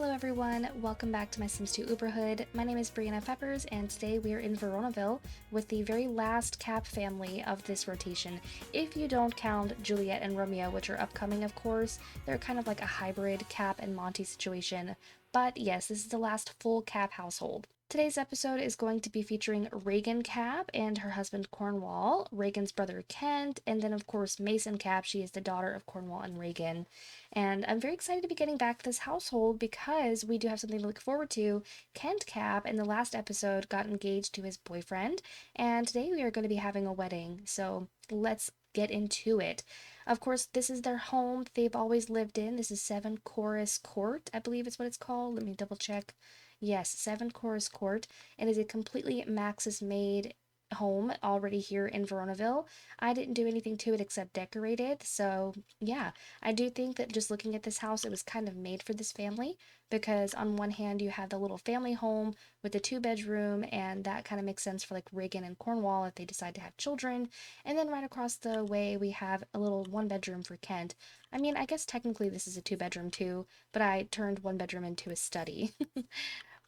Hello everyone, welcome back to my Sims 2 Uberhood. My name is Brianna Peppers and today we are in Veronaville with the very last Capp family of this rotation. If you don't count Juliet and Romeo, which are upcoming of course, they're kind of like a hybrid Capp and Monty situation. But yes, this is the last full Capp household. Today's episode is going to be featuring Regan Capp and her husband Cornwall, Regan's brother Kent, and then of course Mason Capp. She is the daughter of Cornwall and Regan. And I'm very excited to be getting back to this household because we do have something to look forward to. Kent Capp in the last episode got engaged to his boyfriend, and today we are going to be having a wedding. So let's get into it. Of course, this is their home they've always lived in. This is Seven Chorus Court, I believe is what it's called. Let me double check. Yes, Seven Chorus Court. It is a completely Maxis made home already here in Veronaville. I didn't do anything to it except decorate it. So yeah, I do think that just looking at this house, it was kind of made for this family because on one hand you have the little family home with the 2-bedroom, and that kind of makes sense for like Regan and Cornwall if they decide to have children. And then right across the way we have a little 1-bedroom for Kent. I mean, I guess technically this is a 2-bedroom too, but I turned 1 bedroom into a study.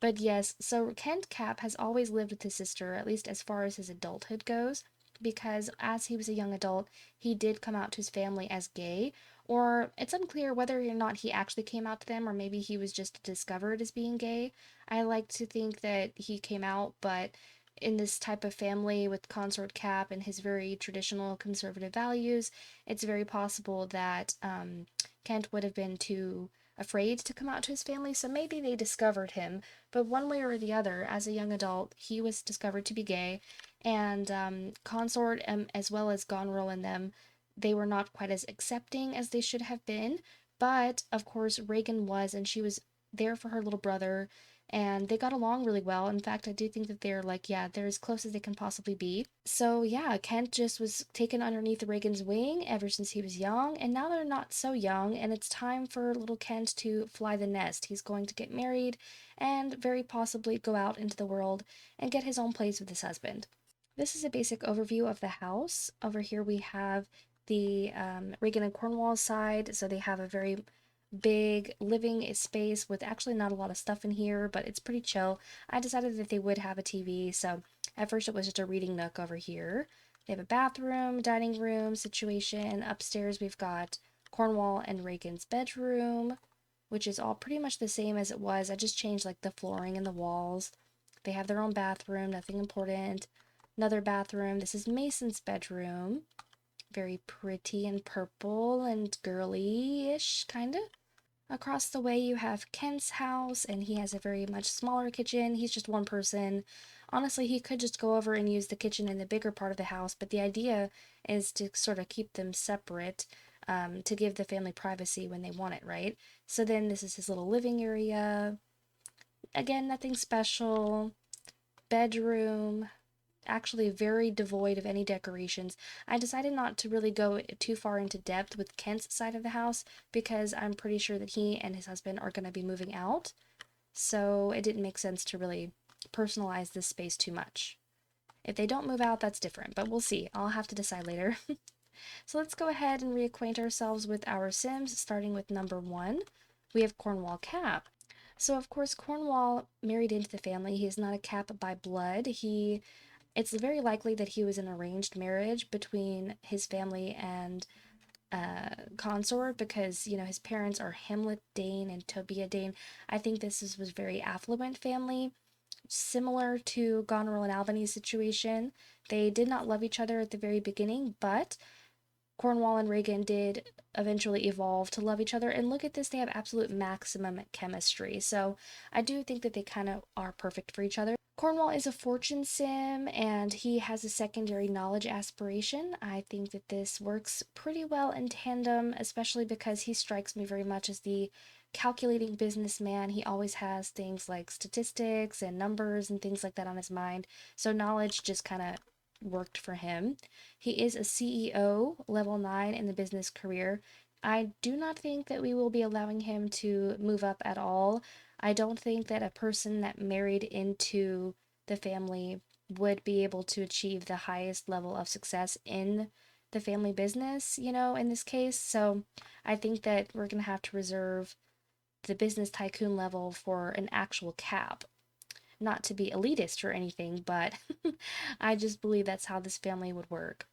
But yes, so Kent Capp has always lived with his sister, at least as far as his adulthood goes, because as he was a young adult, he did come out to his family as gay, or it's unclear whether or not he actually came out to them, or maybe he was just discovered as being gay. I like to think that he came out, but in this type of family with Consort Capp and his very traditional conservative values, it's very possible that Kent would have been too afraid to come out to his family, so maybe they discovered him. But one way or the other, as a young adult, he was discovered to be gay, and Consort, as well as Goneril and them, they were not quite as accepting as they should have been. But of course, Regan was, and she was there for her little brother, and they got along really well. In fact, I do think that they're like, yeah, they're as close as they can possibly be. So yeah, Kent just was taken underneath Regan's wing ever since he was young, and now they're not so young, and it's time for little Kent to fly the nest. He's going to get married and very possibly go out into the world and get his own place with his husband. This is a basic overview of the house. Over here we have the Regan and Cornwall side, so they have a very big living space with actually not a lot of stuff in here, but it's pretty chill. I decided that they would have a TV, so at first it was just a reading nook over here. They have a bathroom, dining room situation. Upstairs we've got Cornwall and Regan's bedroom, which is all pretty much the same as it was. I just changed like the flooring and the walls. They have their own bathroom, nothing important. Another bathroom. This is Mason's bedroom. Very pretty and purple and girly-ish, kind of. Across the way you have Kent's house, and he has a very much smaller kitchen. He's just one person. Honestly, he could just go over and use the kitchen in the bigger part of the house, but the idea is to sort of keep them separate, to give the family privacy when they want it, right? So then this is his little living area. Again, nothing special. Bedroom, actually very devoid of any decorations. I decided not to really go too far into depth with Kent's side of the house because I'm pretty sure that he and his husband are going to be moving out. So it didn't make sense to really personalize this space too much. If they don't move out, that's different, but we'll see. I'll have to decide later. So let's go ahead and reacquaint ourselves with our Sims, starting with number 1. We have Cornwall Capp. So of course Cornwall married into the family. He is not a Capp by blood. It's very likely that he was an arranged marriage between his family and Consort because, you know, his parents are Hamlet Dane and Tobia Dane. I think was very affluent family, similar to Goneril and Albany's situation. They did not love each other at the very beginning, but Cornwall and Regan did eventually evolve to love each other, and look at this, they have absolute maximum chemistry. So I do think that they kind of are perfect for each other. Cornwall is a fortune sim, and he has a secondary knowledge aspiration. I think that this works pretty well in tandem, especially because he strikes me very much as the calculating businessman. He always has things like statistics and numbers and things like that on his mind, so knowledge just kind of worked for him. He is a CEO, level 9 in the business career. I do not think that we will be allowing him to move up at all. I don't think that a person that married into the family would be able to achieve the highest level of success in the family business, you know, in this case. So I think that we're going to have to reserve the business tycoon level for an actual Capp. Not to be elitist or anything, but I just believe that's how this family would work.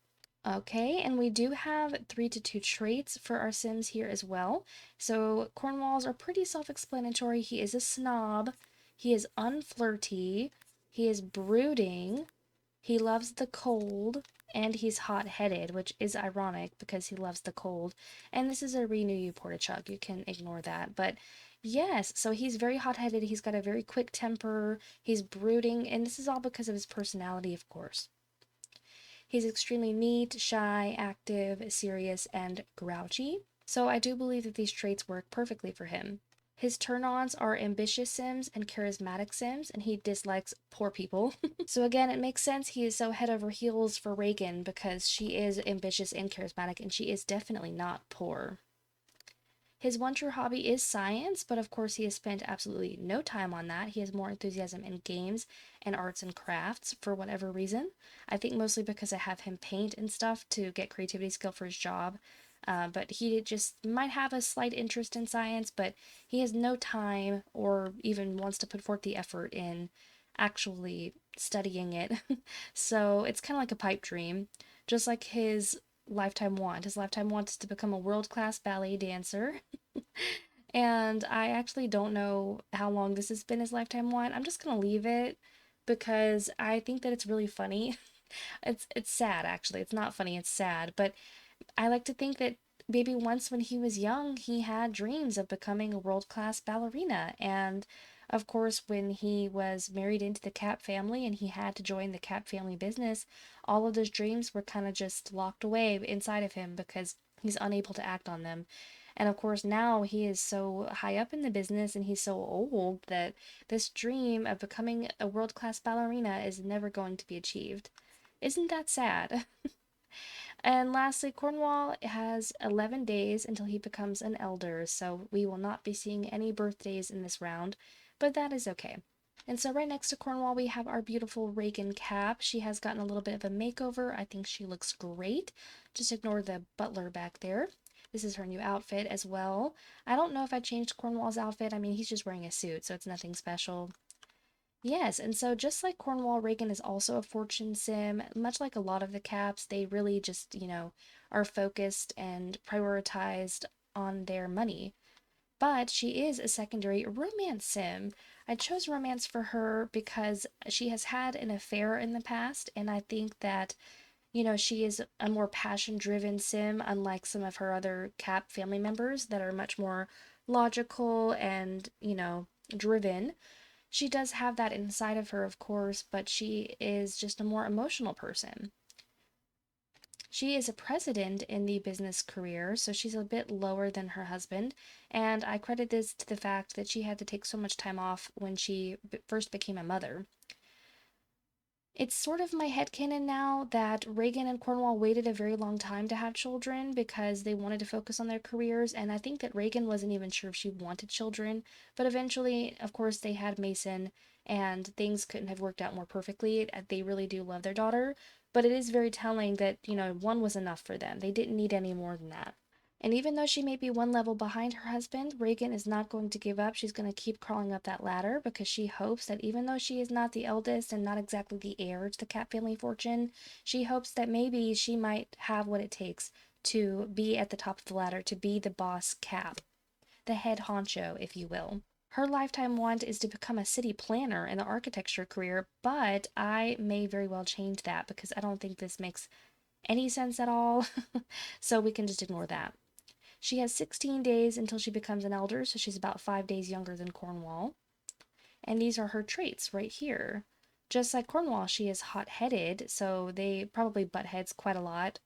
Okay, and we do have 3 to 2 traits for our Sims here as well. So Cornwalls are pretty self-explanatory. He is a snob, he is unflirty, he is brooding, he loves the cold, and he's hot-headed, which is ironic because he loves the cold. And this is a renew you Portachuk. You can ignore that. But yes, so he's very hot-headed. He's got a very quick temper. He's brooding, and this is all because of his personality, of course. He's extremely neat, shy, active, serious, and grouchy. So I do believe that these traits work perfectly for him. His turn-ons are ambitious Sims and charismatic Sims, and he dislikes poor people. So again, it makes sense he is so head over heels for Regan because she is ambitious and charismatic, and she is definitely not poor. His one true hobby is science, but of course he has spent absolutely no time on that. He has more enthusiasm in games and arts and crafts for whatever reason. I think mostly because I have him paint and stuff to get creativity skill for his job. But he just might have a slight interest in science, but he has no time or even wants to put forth the effort in actually studying it. So it's kind of like a pipe dream, just like his lifetime want. His lifetime want is to become a world-class ballet dancer. And I actually don't know how long this has been his lifetime want. I'm just gonna leave it because I think that it's really funny. It's sad actually. It's not funny, it's sad, but I like to think that maybe once when he was young, he had dreams of becoming a world-class ballerina. And of course, when he was married into the Capp family and he had to join the Capp family business, all of those dreams were kind of just locked away inside of him because he's unable to act on them. And of course, now he is so high up in the business and he's so old that this dream of becoming a world-class ballerina is never going to be achieved. Isn't that sad? And lastly, Cornwall has 11 days until he becomes an elder, so we will not be seeing any birthdays in this round, but that is okay. And so right next to Cornwall, we have our beautiful Regan Capp. She has gotten a little bit of a makeover. I think she looks great. Just ignore the butler back there. This is her new outfit as well. I don't know if I changed Cornwall's outfit. I mean, he's just wearing a suit, so it's nothing special. Yes, and so just like Cornwall, Reagan is also a fortune sim. Much like a lot of the Capps, they really just, are focused and prioritized on their money. But she is a secondary romance sim. I chose romance for her because she has had an affair in the past, and I think that, she is a more passion-driven sim, unlike some of her other Cap family members that are much more logical and, driven. She does have that inside of her, of course, but she is just a more emotional person. She is a president in the business career, so she's a bit lower than her husband, and I credit this to the fact that she had to take so much time off when she first became a mother. It's sort of my headcanon now that Reagan and Cornwall waited a very long time to have children because they wanted to focus on their careers, and I think that Reagan wasn't even sure if she wanted children, but eventually, of course, they had Mason, and things couldn't have worked out more perfectly. They really do love their daughter, but it is very telling that, one was enough for them. They didn't need any more than that. And even though she may be one level behind her husband, Reagan is not going to give up. She's going to keep crawling up that ladder because she hopes that even though she is not the eldest and not exactly the heir to the Capp family fortune, she hopes that maybe she might have what it takes to be at the top of the ladder, to be the boss Capp, the head honcho, if you will. Her lifetime want is to become a city planner in the architecture career, but I may very well change that because I don't think this makes any sense at all. So we can just ignore that. She has 16 days until she becomes an elder, so she's about 5 days younger than Cornwall. And these are her traits right here. Just like Cornwall, she is hot-headed, so they probably butt heads quite a lot.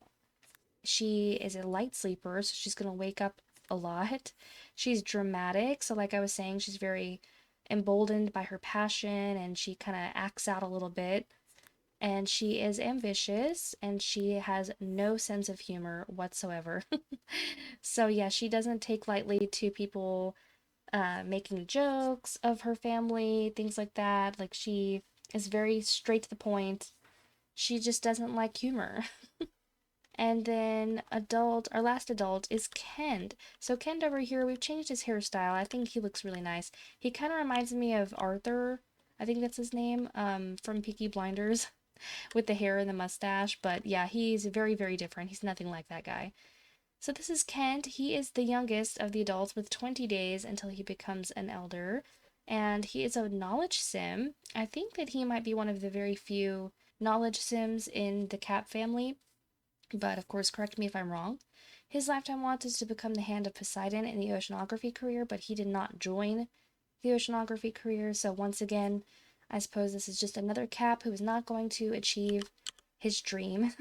She is a light sleeper, so she's going to wake up a lot. She's dramatic, so like I was saying, she's very emboldened by her passion, and she kind of acts out a little bit. And she is ambitious, and she has no sense of humor whatsoever. So yeah, she doesn't take lightly to people making jokes of her family, things like that. Like she is very straight to the point. She just doesn't like humor. And then our last adult is Kent. So Kent over here, we've changed his hairstyle. I think he looks really nice. He kind of reminds me of Arthur. I think that's his name, from Peaky Blinders, with the hair and the mustache. But yeah, he's very, very different. He's nothing like that guy. So this is Kent. He is the youngest of the adults with 20 days until he becomes an elder. And he is a knowledge sim. I think that he might be one of the very few knowledge sims in the Capp family, but of course, correct me if I'm wrong. His lifetime want is to become the hand of Poseidon in the oceanography career, but he did not join the oceanography career. So once again, I suppose this is just another Capp who is not going to achieve his dream.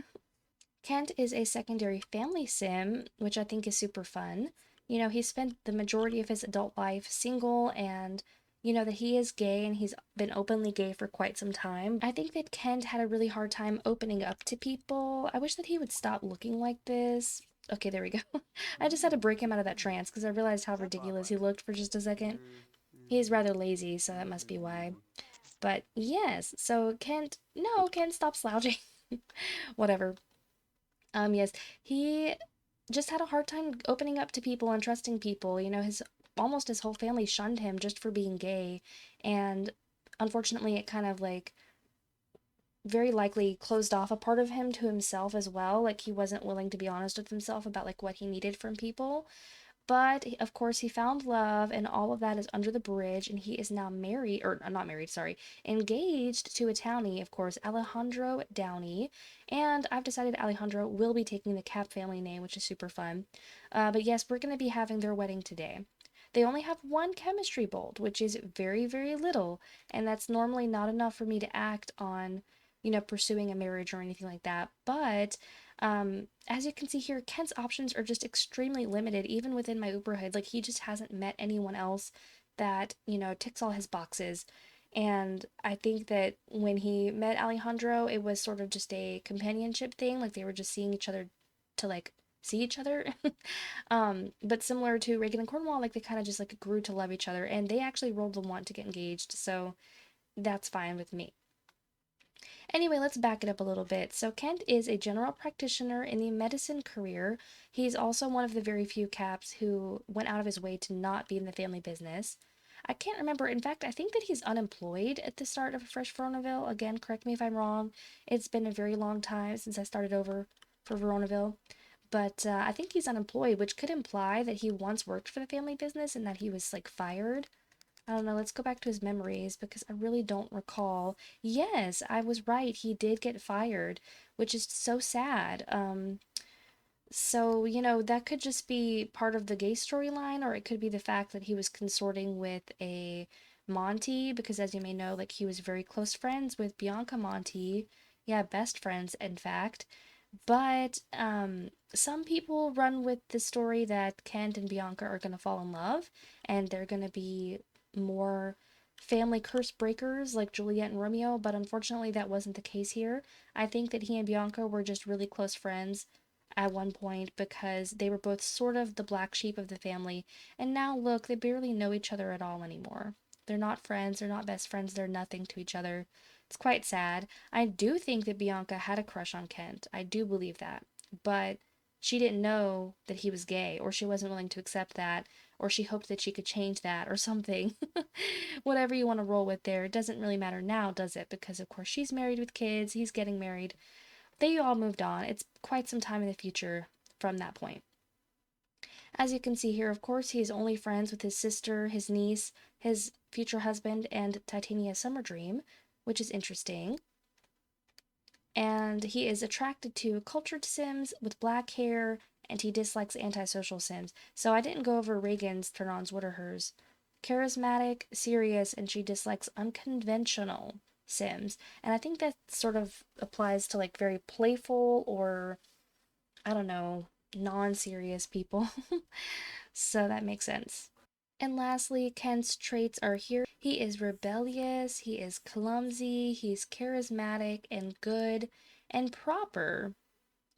Kent is a secondary family sim, which I think is super fun. He spent the majority of his adult life single, and that he is gay and he's been openly gay for quite some time. I think that Kent had a really hard time opening up to people. I wish that he would stop looking like this. Okay, there we go. I just had to break him out of that trance because I realized how ridiculous he looked for just a second. He is rather lazy, so that must be why. But yes, so Kent, no, Kent, stop slouching. Whatever. Yes, he just had a hard time opening up to people and trusting people. His whole family shunned him just for being gay, and unfortunately, it kind of like very likely closed off a part of him to himself as well. Like he wasn't willing to be honest with himself about like what he needed from people. But of course, he found love, and all of that is under the bridge, and he is now married, or not married, sorry, engaged to a townie, of course, Alejandro Downie. And I've decided Alejandro will be taking the Capp family name, which is super fun. But yes, we're going to be having their wedding today. They only have one chemistry bolt, which is very, very little, and that's normally not enough for me to act on, pursuing a marriage or anything like that. But as you can see here, Kent's options are just extremely limited, even within my Uberhood. Like, he just hasn't met anyone else that, ticks all his boxes. And I think that when he met Alejandro, it was sort of just a companionship thing. Like, they were just seeing each other to, like, see each other. But similar to Regan and Cornwall, like, they kind of just, like, grew to love each other. And they actually rolled the want to get engaged. So that's fine with me. Anyway, let's back it up a little bit. So, Kent is a general practitioner in the medicine career. He's also one of the very few Capps who went out of his way to not be in the family business. I can't remember. In fact, I think that he's unemployed at the start of a fresh Veronaville. Again, correct me if I'm wrong. It's been a very long time since I started over for Veronaville. But I think he's unemployed, which could imply that he once worked for the family business and that he was like fired. I don't know, let's go back to his memories because I really don't recall. Yes, I was right. He did get fired, which is so sad. So, that could just be part of the gay storyline, or it could be the fact that he was consorting with a Monty, because as you may know, like he was very close friends with Bianca Monty. Yeah, best friends, in fact. But some people run with the story that Kent and Bianca are going to fall in love and they're going to be more family curse breakers like Juliet and Romeo, but unfortunately that wasn't the case here. I think that he and Bianca were just really close friends at one point because they were both sort of the black sheep of the family, and now look, they barely know each other at all anymore. They're not friends, they're not best friends, they're nothing to each other. It's quite sad. I do think that Bianca had a crush on Kent. I do believe that. But she didn't know that he was gay, or she wasn't willing to accept that, or she hoped that she could change that, or something. Whatever you want to roll with there. It doesn't really matter now, does it? Because, of course, she's married with kids, he's getting married. They all moved on. It's quite some time in the future from that point. As you can see here, of course, he is only friends with his sister, his niece, his future husband, and Titania Summer Dream, which is interesting. And he is attracted to cultured Sims with black hair, and he dislikes antisocial Sims. So I didn't go over Regan's turn-ons. What are hers? Charismatic, serious, and she dislikes unconventional Sims. And I think that sort of applies to like very playful or, I don't know, non-serious people. So that makes sense. And lastly, Kent's traits are here. He is rebellious, he is clumsy, he's charismatic and good and proper.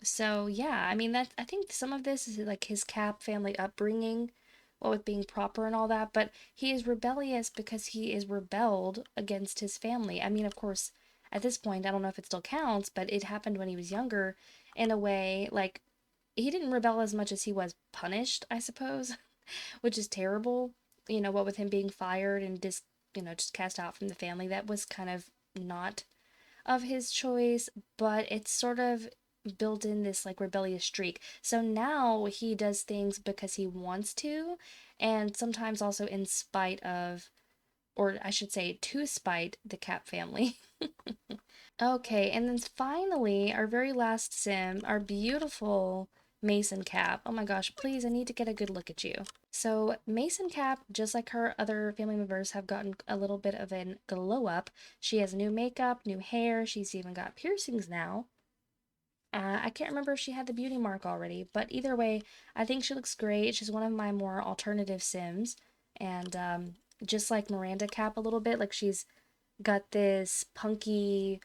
So yeah, I mean I think some of this is like his Capp family upbringing, what with being proper and all that, but he is rebellious because he is rebelled against his family. I mean, of course, at this point, I don't know if it still counts, but it happened when he was younger, in a way. Like, he didn't rebel as much as he was punished, I suppose, which is terrible. What with him being fired and just cast out from the family, that was kind of not of his choice, but it's sort of built in this like rebellious streak. So now he does things because he wants to, and sometimes also in spite of, or I should say, to spite the Capp family. Okay, and then finally, our very last sim, our beautiful Mason Capp. Oh my gosh, please, I need to get a good look at you. So, Mason Capp, just like her other family members, have gotten a little bit of a glow up. She has new makeup, new hair, she's even got piercings now. I can't remember if she had the beauty mark already, but either way, I think she looks great. She's one of my more alternative Sims, and just like Miranda Capp a little bit, like she's got this punky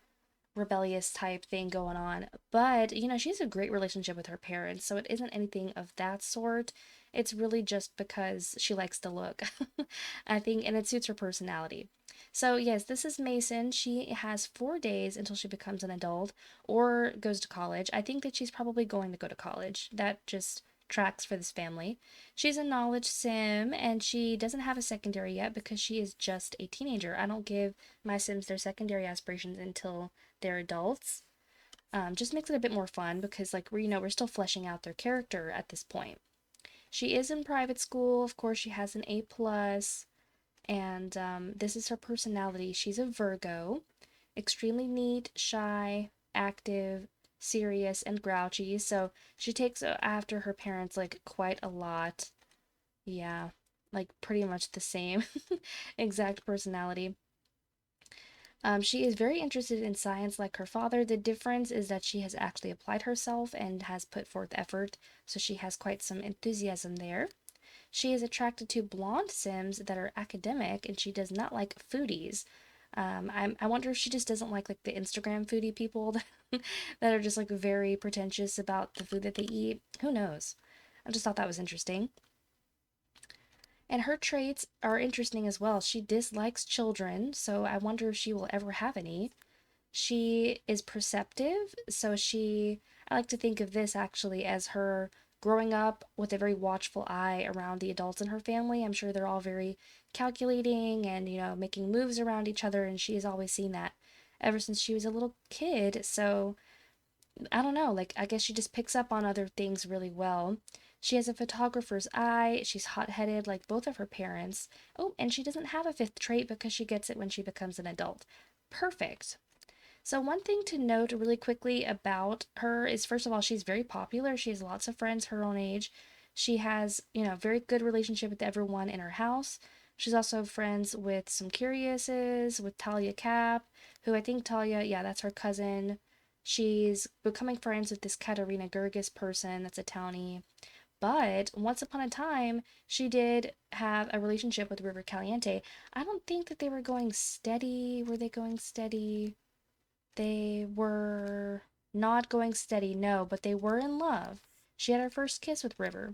rebellious type thing going on. But, she has a great relationship with her parents, so it isn't anything of that sort. It's really just because she likes to look, I think, and it suits her personality. So, yes, this is Mason. She has 4 days until she becomes an adult or goes to college. I think that she's probably going to go to college. That just tracks for this family. She's a knowledge sim and she doesn't have a secondary yet because she is just a teenager. I don't give my sims their secondary aspirations until they're adults. Just makes it a bit more fun because like we're still fleshing out their character at this point. She is in private school, of course. She has an A plus, and this is her personality. She's a Virgo, extremely neat, shy, active, serious, and grouchy. So she takes after her parents like quite a lot. Yeah, like pretty much the same exact personality. She is very interested in science like her father. The difference is that she has actually applied herself and has put forth effort, so she has quite some enthusiasm there. She is attracted to blonde Sims that are academic, and she does not like foodies. I wonder if she just doesn't like the Instagram foodie people that are just like very pretentious about the food that they eat. Who knows? I just thought that was interesting. And her traits are interesting as well. She dislikes children, so I wonder if she will ever have any. She is perceptive, so I like to think of this actually as her growing up with a very watchful eye around the adults in her family. I'm sure they're all very calculating and, making moves around each other, and she has always seen that ever since she was a little kid. So, I don't know, like, I guess she just picks up on other things really well. She has a photographer's eye. She's hot headed like both of her parents. Oh, and she doesn't have a fifth trait because she gets it when she becomes an adult. Perfect. So, one thing to note really quickly about her is first of all, she's very popular. She has lots of friends her own age. She has, very good relationship with everyone in her house. She's also friends with some Curiouses, with Talia Cap, who I think Talia, yeah, that's her cousin. She's becoming friends with this Katerina Gergis person that's a townie. But once upon a time, she did have a relationship with River Caliente. I don't think that they were going steady. Were they going steady? They were not going steady, no, but they were in love. She had her first kiss with River.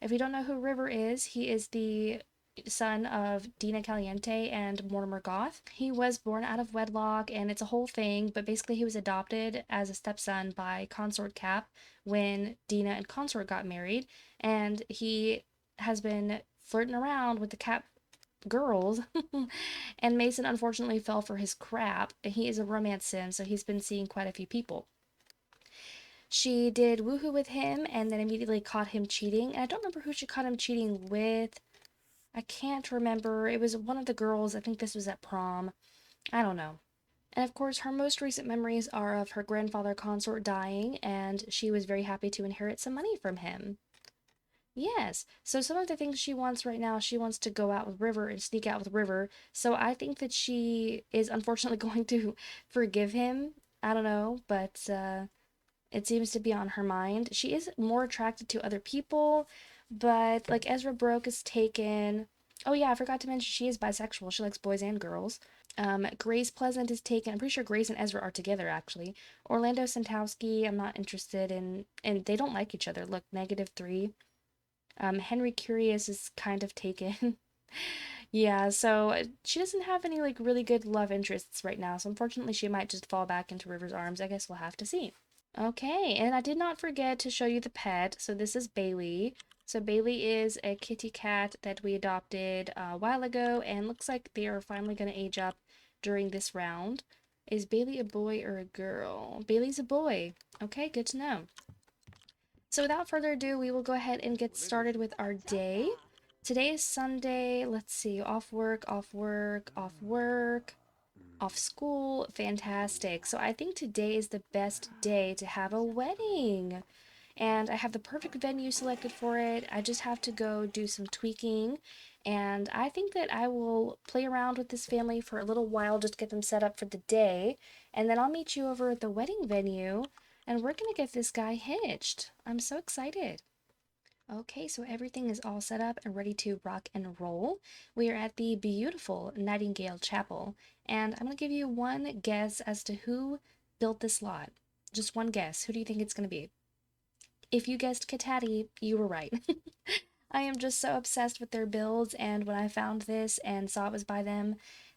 If you don't know who River is, he is the son of Dina Caliente and Mortimer Goth. He was born out of wedlock, and it's a whole thing, but basically he was adopted as a stepson by Consort Capp when Dina and Consort got married, and he has been flirting around with the Capp girls. And Mason unfortunately fell for his crap. He is a romance sim, so he's been seeing quite a few people. She did woohoo with him and then immediately caught him cheating. And I don't remember who she caught him cheating with. I can't remember. It was one of the girls. I think this was at prom. I don't know. And of course, her most recent memories are of her grandfather consort dying, and she was very happy to inherit some money from him. Yes. So some of the things she wants right now, she wants to go out with River and sneak out with River. So I think that she is unfortunately going to forgive him. I don't know, but it seems to be on her mind. She is more attracted to other people, but like Ezra Broke is taken. Oh yeah, I forgot to mention she is bisexual. She likes boys and girls. Grace Pleasant is taken. I'm pretty sure Grace and Ezra are together actually. Orlando Santowski, I'm not interested in, and they don't like each other. Look, -3. Henry Curious is kind of taken. Yeah, so she doesn't have any like really good love interests right now. So unfortunately, she might just fall back into River's arms. I guess we'll have to see. Okay, and I did not forget to show you the pet. So this is Bailey. So Bailey is a kitty cat that we adopted a while ago, and looks like they are finally going to age up during this round. Is Bailey a boy or a girl? Bailey's a boy. Okay, good to know. So without further ado, we will go ahead and get started with our day. Today is Sunday. Let's see, off work, off work, off work, off school. Fantastic. So I think today is the best day to have a wedding. And I have the perfect venue selected for it. I just have to go do some tweaking. And I think that I will play around with this family for a little while, just get them set up for the day. And then I'll meet you over at the wedding venue, and we're gonna get this guy hitched. I'm so excited. Okay, so everything is all set up and ready to rock and roll. We are at the beautiful Nightingale Chapel, and I'm gonna give you one guess as to who built this lot. Just one guess. Who do you think it's gonna be? If you guessed Katati, you were right. I am just so obsessed with their builds, and when I found this and saw it was by them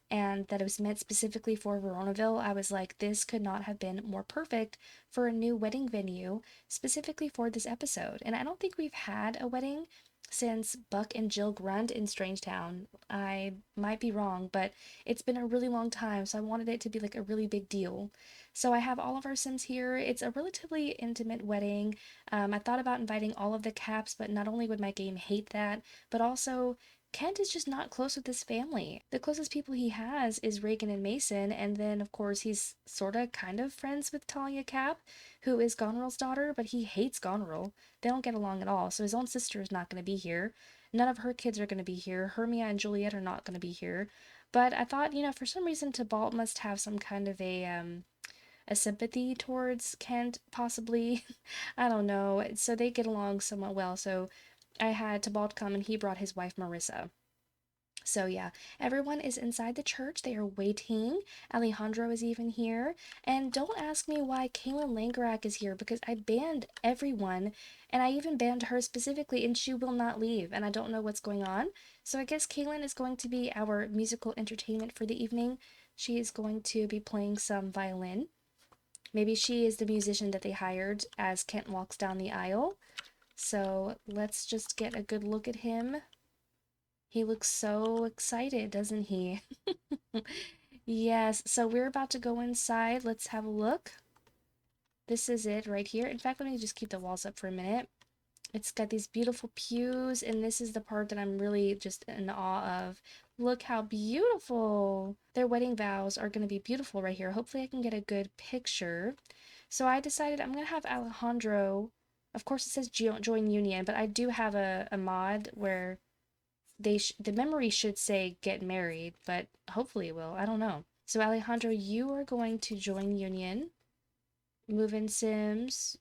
and that it was meant specifically for Veronaville, I was like, this could not have been more perfect for a new wedding venue, specifically for this episode. And I don't think we've had a wedding since Buck and Jill Grunt in Strangetown. I might be wrong, but it's been a really long time, so I wanted it to be like a really big deal. So I have all of our Sims here. It's a relatively intimate wedding. I thought about inviting all of the Capps, but not only would my game hate that, but also Kent is just not close with his family. The closest people he has is Regan and Mason, and then of course he's sorta kind of friends with Talia Capp, who is Goneril's daughter, but he hates Goneril. They don't get along at all, so his own sister is not going to be here. None of her kids are going to be here. Hermia and Juliet are not going to be here. But I thought, for some reason Tybalt must have some kind of a sympathy towards Kent, possibly. I don't know. So they get along somewhat well. So I had Tybalt come and he brought his wife Marissa. So yeah, everyone is inside the church. They are waiting. Alejandro is even here. And don't ask me why Kaylin Langerak is here, because I banned everyone, and I even banned her specifically, and she will not leave, and I don't know what's going on. So I guess Kaylin is going to be our musical entertainment for the evening. She is going to be playing some violin. Maybe she is the musician that they hired as Kent walks down the aisle. So let's just get a good look at him. He looks so excited, doesn't he? Yes, so we're about to go inside. Let's have a look. This is it right here. In fact, let me just keep the walls up for a minute. It's got these beautiful pews, and this is the part that I'm really just in awe of. Look how beautiful! Their wedding vows are going to be beautiful right here. Hopefully I can get a good picture. So I decided I'm going to have Alejandro, of course it says join union, but I do have a mod where the memory should say get married, but hopefully it will. I don't know. So Alejandro, you are going to join union. Move in Sims.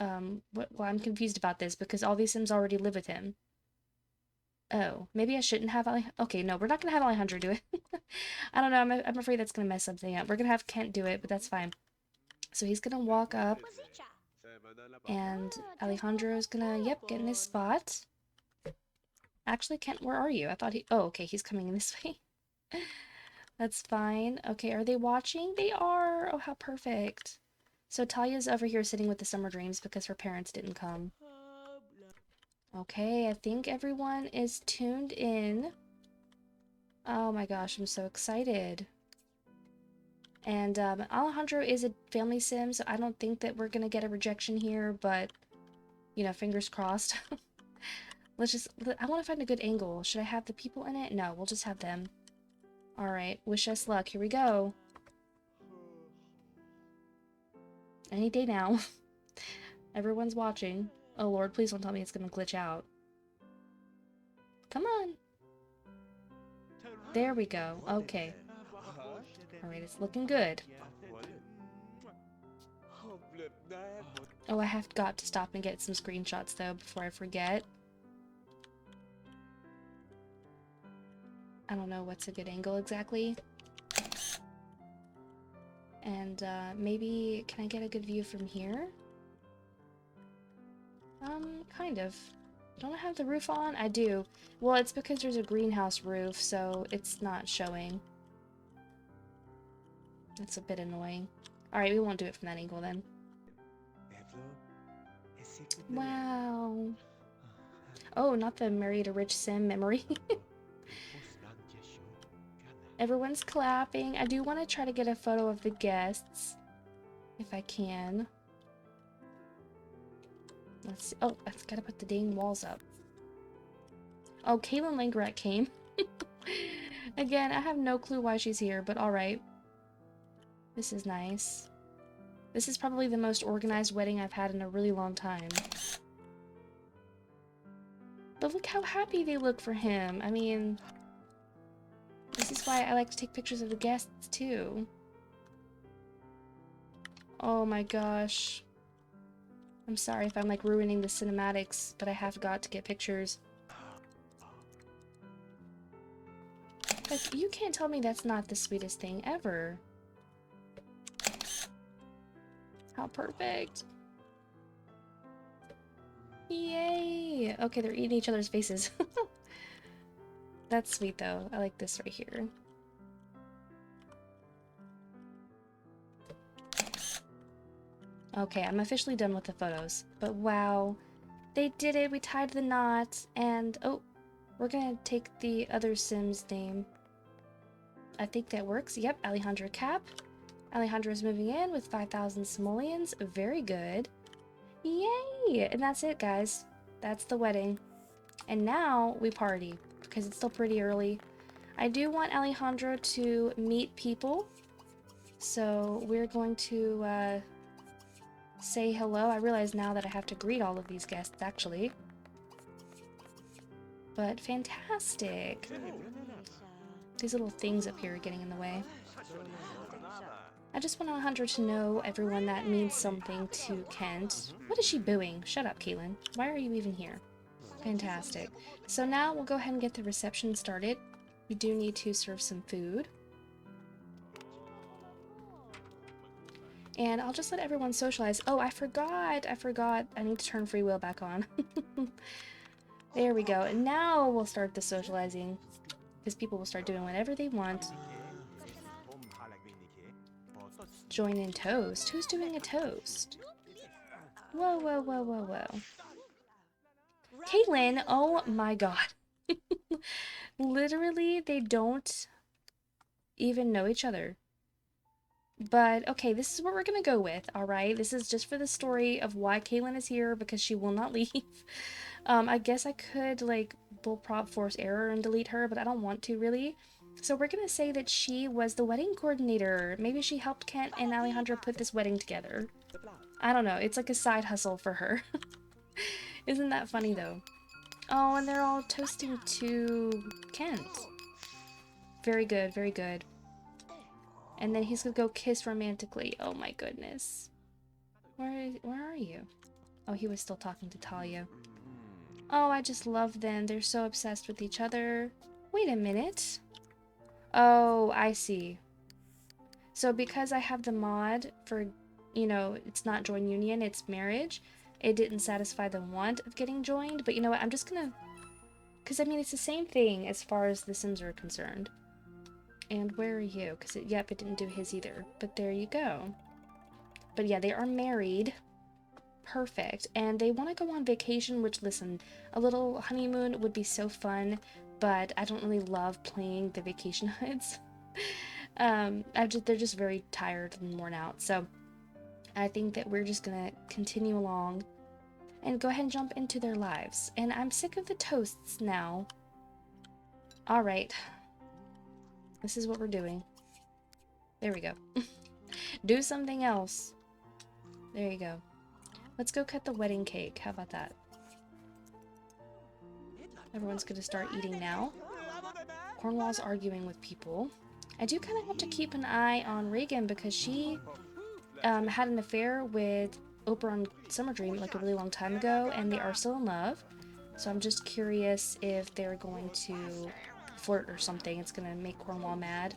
Well, I'm confused about this because all these Sims already live with him. Oh, maybe I shouldn't have Okay, no, we're not gonna have Alejandro do it. I don't know, I'm afraid that's gonna mess something up. We're gonna have Kent do it, but that's fine. So he's gonna walk up, and Alejandro's gonna, yep, get in his spot. Actually, Kent, where are you? I thought oh, okay, he's coming in this way. That's fine. Okay, are they watching? They are! Oh, how perfect. So Talia's over here sitting with the Summer Dreams because her parents didn't come. Okay, I think everyone is tuned in. Oh my gosh, I'm so excited. And Alejandro is a family sim, so I don't think that we're gonna get a rejection here, but, fingers crossed. I want to find a good angle. Should I have the people in it? No, we'll just have them. Alright, wish us luck. Here we go. Any day now. Everyone's watching. Oh lord, please don't tell me it's gonna glitch out. Come on. There we go. Okay. Alright, it's looking good. Oh, I have got to stop and get some screenshots though before I forget. I don't know what's a good angle exactly. And maybe, can I get a good view from here? Kind of. Don't I have the roof on? I do. Well, it's because there's a greenhouse roof, so it's not showing. That's a bit annoying. Alright, we won't do it from that angle then. Wow. Oh, not the married a rich sim memory. Everyone's clapping. I do want to try to get a photo of the guests. If I can. Let's see. Oh, I've got to put the dang walls up. Oh, Caitlin Langrat came. Again, I have no clue why she's here, but alright. This is nice. This is probably the most organized wedding I've had in a really long time. But look how happy they look for him. I mean, this is why I like to take pictures of the guests, too. Oh my gosh. I'm sorry if I'm, like, ruining the cinematics, but I have got to get pictures. Like, you can't tell me that's not the sweetest thing ever. How perfect. Yay! Okay, they're eating each other's faces. That's sweet, though. I like this right here. Okay, I'm officially done with the photos. But wow, they did it! We tied the knot, and oh, we're gonna take the other Sim's name. I think that works. Yep, Alejandro Capp. Alejandro is moving in with 5,000 simoleons. Very good. Yay! And that's it, guys. That's the wedding. And now we party, because it's still pretty early. I do want Alejandro to meet people, so we're going to say hello. I realize now that I have to greet all of these guests, actually. But fantastic! These little things up here are getting in the way. I just want Alejandro to know everyone that means something to Kent. What is she booing? Shut up, Caitlin. Why are you even here? Fantastic. So now we'll go ahead and get the reception started. We do need to serve some food. And I'll just let everyone socialize. Oh, I forgot. I need to turn free will back on. There we go. And now we'll start the socializing. Because people will start doing whatever they want. Join in toast. Who's doing a toast? Whoa, whoa, whoa, whoa, whoa. Caitlin, oh my god. Literally, they don't even know each other. But, okay, this is what we're gonna go with, alright? This is just for the story of why Caitlin is here, because she will not leave. I guess I could, like, bullprop force error and delete her, but I don't want to, really. So we're gonna say that she was the wedding coordinator. Maybe she helped Kent and Alejandro put this wedding together. I don't know, it's like a side hustle for her. Isn't that funny, though? Oh, and they're all toasting to Kent. Very good, very good. And then he's gonna go kiss romantically. Oh my goodness. Where are you? Oh, he was still talking to Talia. Oh, I just love them. They're so obsessed with each other. Wait a minute. Oh, I see. So because I have the mod for, you know, it's not join union, it's marriage, it didn't satisfy the want of getting joined. But you know what? I'm just gonna... Because, I mean, it's the same thing as far as the Sims are concerned. And where are you? Because, yep, it didn't do his either. But there you go. But yeah, they are married. Perfect. And they want to go on vacation, which, listen, a little honeymoon would be so fun, but I don't really love playing the vacation hoods. They're just very tired and worn out. So I think that we're just going to continue along and go ahead and jump into their lives. And I'm sick of the toasts now. All right. This is what we're doing. There we go. Do something else. There you go. Let's go cut the wedding cake. How about that? Everyone's gonna start eating now. Cornwall's arguing with people. I do kind of have to keep an eye on Regan because she had an affair with Oprah on Summer Dream like a really long time ago, and they are still in love. So I'm just curious if they're going to flirt or something. It's gonna make Cornwall mad.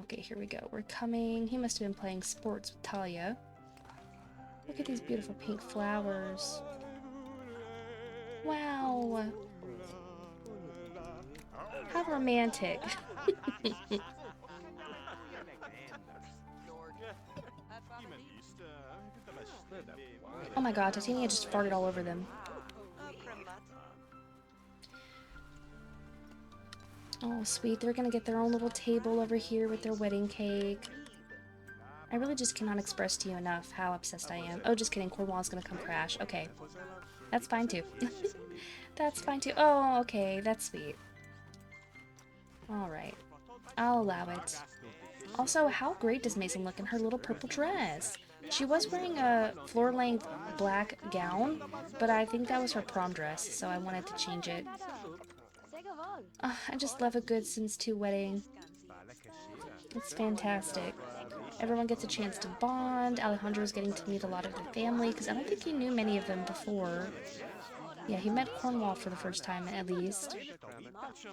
Okay, here we go. We're coming. He must have been playing sports with Talia. Look at these beautiful pink flowers. Wow. How romantic. my god, Titania just farted all over them. Oh, sweet. They're gonna get their own little table over here with their wedding cake. I really just cannot express to you enough how obsessed I am. Oh, just kidding. Cornwall's gonna come crash. Okay. That's fine, too. That's fine, too. Oh, okay. That's sweet. Alright. I'll allow it. Also, how great does Mason look in her little purple dress? She was wearing a floor-length black gown, but I think that was her prom dress, so I wanted to change it. I just love a good Sims 2 wedding. It's fantastic. Everyone gets a chance to bond. Alejandro's getting to meet a lot of the family, because I don't think he knew many of them before. Yeah, he met Cornwall for the first time, at least.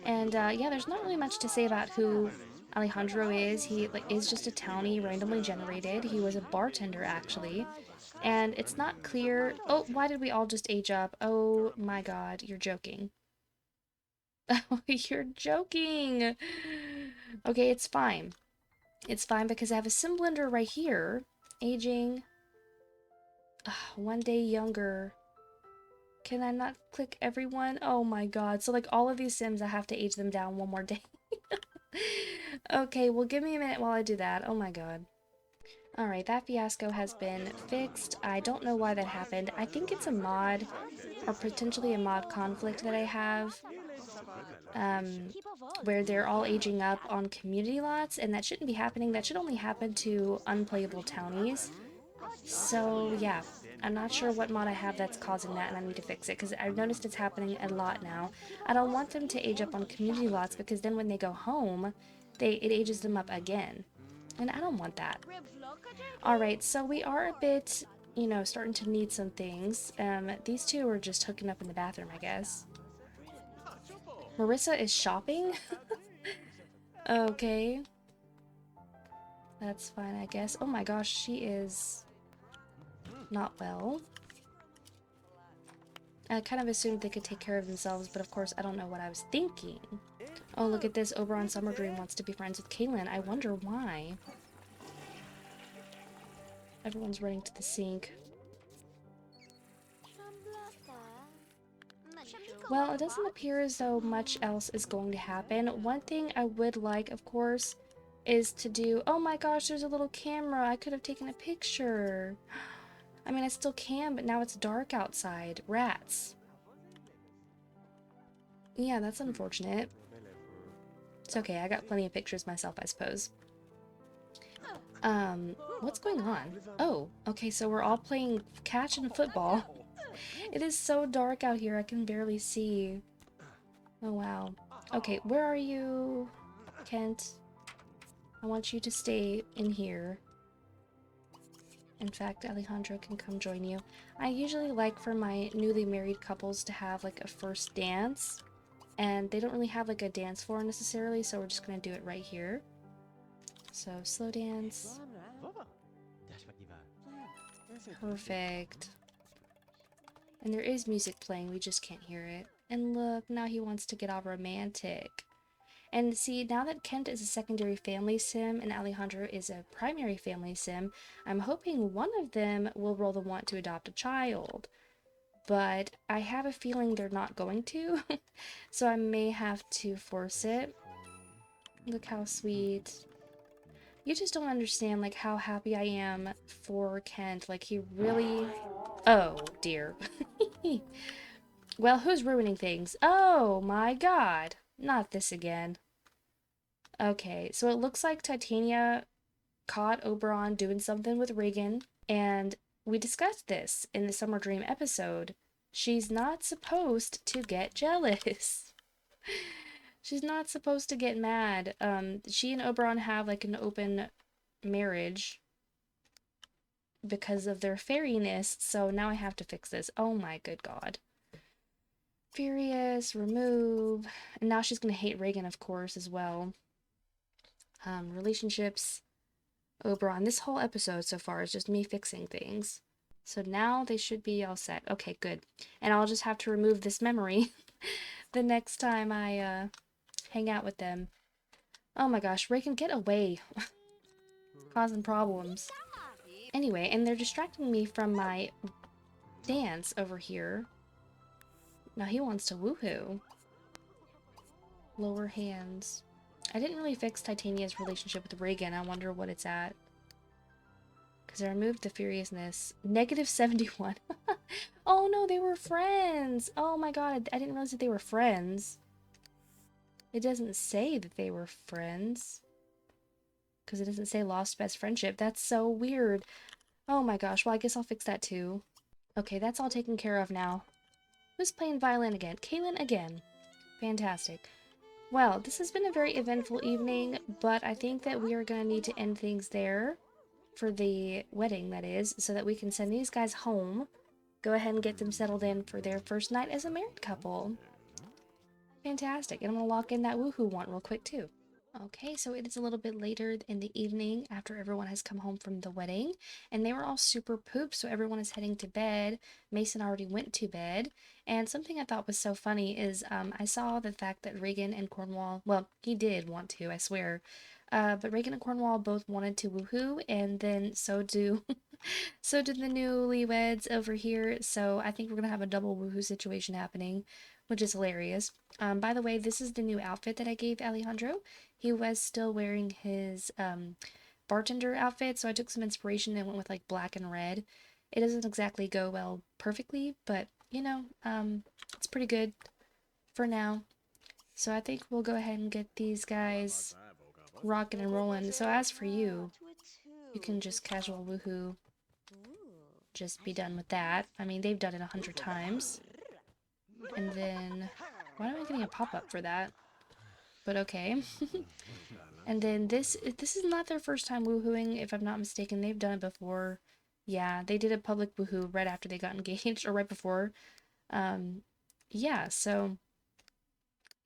And, yeah, there's not really much to say about who Alejandro is. He, is just a townie randomly generated. He was a bartender, actually. And it's not clear... Oh, why did we all just age up? Oh, my god, you're joking. Oh, you're joking! Okay, it's fine. It's fine because I have a sim blender right here. Aging. One day younger. Can I not click everyone? Oh my god. So, like, all of these sims, I have to age them down one more day. Okay, well, give me a minute while I do that. Oh my god. Alright, that fiasco has been fixed. I don't know why that happened. I think it's a mod, or potentially a mod conflict that I have, where they're all aging up on community lots, and that shouldn't be happening. That should only happen to unplayable townies. So, yeah. I'm not sure what mod I have that's causing that, and I need to fix it, because I've noticed it's happening a lot now. I don't want them to age up on community lots, because then when they go home, it ages them up again. And I don't want that. Alright, so we are a bit, you know, starting to need some things. These two are just hooking up in the bathroom, I guess. Marissa is shopping? Okay. That's fine, I guess. Oh my gosh, she is... not well. I kind of assumed they could take care of themselves, but of course I don't know what I was thinking. Oh, look at this. Oberon Summer Dream wants to be friends with Kaylin. I wonder why. Everyone's running to the sink. Well, it doesn't appear as though much else is going to happen. One thing I would like, of course, is to do... Oh my gosh, there's a little camera. I could have taken a picture. I mean, I still can, but now it's dark outside. Rats. Yeah, that's unfortunate. It's okay, I got plenty of pictures myself, I suppose. What's going on? Oh, okay, so we're all playing catch and football. It is so dark out here, I can barely see. Oh, wow. Okay, where are you, Kent? I want you to stay in here. In fact, Alejandro can come join you. I usually like for my newly married couples to have like a first dance, and they don't really have like a dance floor necessarily, so we're just gonna do it right here. So slow dance. Perfect. And there is music playing, we just can't hear it. And look, now he wants to get all romantic. And see, now that Kent is a secondary family sim and Alejandro is a primary family sim, I'm hoping one of them will roll the want to adopt a child. But I have a feeling they're not going to, so I may have to force it. Look how sweet. You just don't understand, like, how happy I am for Kent. Like, he really... Oh, dear. Well, who's ruining things? Oh, my god. Not this again. Okay, so it looks like Titania caught Oberon doing something with Regan, and we discussed this in the Summer Dream episode. She's not supposed to get jealous. She's not supposed to get mad. She and Oberon have like an open marriage because of their fairiness, so now I have to fix this. Oh my good god. Furious, remove, and now she's gonna hate Regan, of course, as well. Relationships, Oberon. This whole episode so far is just me fixing things. So now they should be all set. Okay, good. And I'll just have to remove this memory the next time I hang out with them. Oh my gosh, Regan, get away. Causing problems. Anyway, and they're distracting me from my dance over here. Now he wants to woohoo. Lower hands. I didn't really fix Titania's relationship with Regan. I wonder what it's at. Because I removed the furiousness. Negative 71. Oh no, they were friends. Oh my god, I didn't realize that they were friends. It doesn't say that they were friends. Because it doesn't say lost best friendship. That's so weird. Oh my gosh, well I guess I'll fix that too. Okay, that's all taken care of now. Who's playing violin again? Kaylin again. Fantastic. Well, this has been a very eventful evening, but I think that we are going to need to end things there for the wedding, that is, so that we can send these guys home. Go ahead and get them settled in for their first night as a married couple. Fantastic. And I'm going to lock in that woohoo one real quick, too. Okay, so it is a little bit later in the evening after everyone has come home from the wedding, and they were all super pooped, so everyone is heading to bed. Mason already went to bed, and something I thought was so funny is I saw the fact that Regan and Cornwall, well, he did want to, I swear, but Regan and Cornwall both wanted to woohoo, and then so do so did the newlyweds over here, so I think we're gonna have a double woohoo situation happening, which is hilarious. By the way, this is the new outfit that I gave Alejandro. He was still wearing his bartender outfit, so I took some inspiration and went with like black and red. It doesn't exactly go well perfectly, but you know, it's pretty good for now. So I think we'll go ahead and get these guys rocking and rolling. So as for you, you can just casual woohoo. Just be done with that. I mean, they've done it 100 times. And then, why am I getting a pop-up for that? But okay. And then this is not their first time woohooing, if I'm not mistaken. They've done it before. Yeah, they did a public woohoo right after they got engaged, or right before. Yeah, so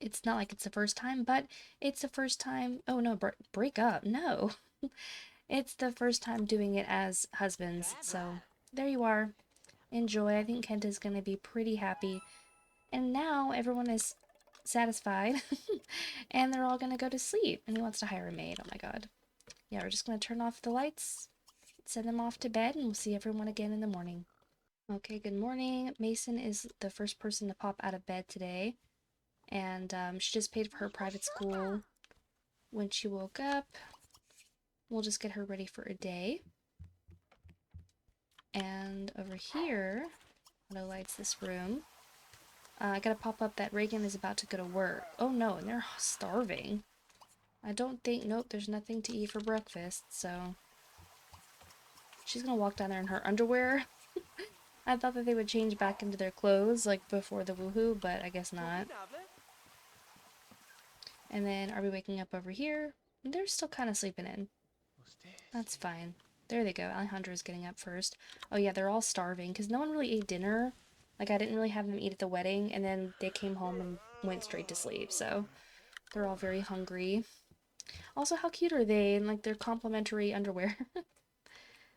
it's not like it's the first time, but it's the first time. Oh no, break up. No. It's the first time doing it as husbands. So there you are. Enjoy. I think Kent is going to be pretty happy. And now everyone is satisfied and they're all gonna go to sleep, and he wants to hire a maid. Oh my god. Yeah, we're just gonna turn off the lights, send them off to bed, and we'll see everyone again in the morning. Okay, good morning. Mason is the first person to pop out of bed today, and she just paid for her private school when she woke up. We'll just get her ready for a day. And over here, auto lights this room. I gotta pop up that Regan is about to go to work. Oh no, and they're starving. I don't think, nope, there's nothing to eat for breakfast, so she's gonna walk down there in her underwear. I thought that they would change back into their clothes, like, before the woohoo, but I guess not. And then, are we waking up over here? They're still kind of sleeping in. That's fine. There they go. Alejandro's getting up first. Oh yeah, they're all starving, because no one really ate dinner. Like, I didn't really have them eat at the wedding, and then they came home and went straight to sleep, so they're all very hungry. Also, how cute are they in, like, their complimentary underwear?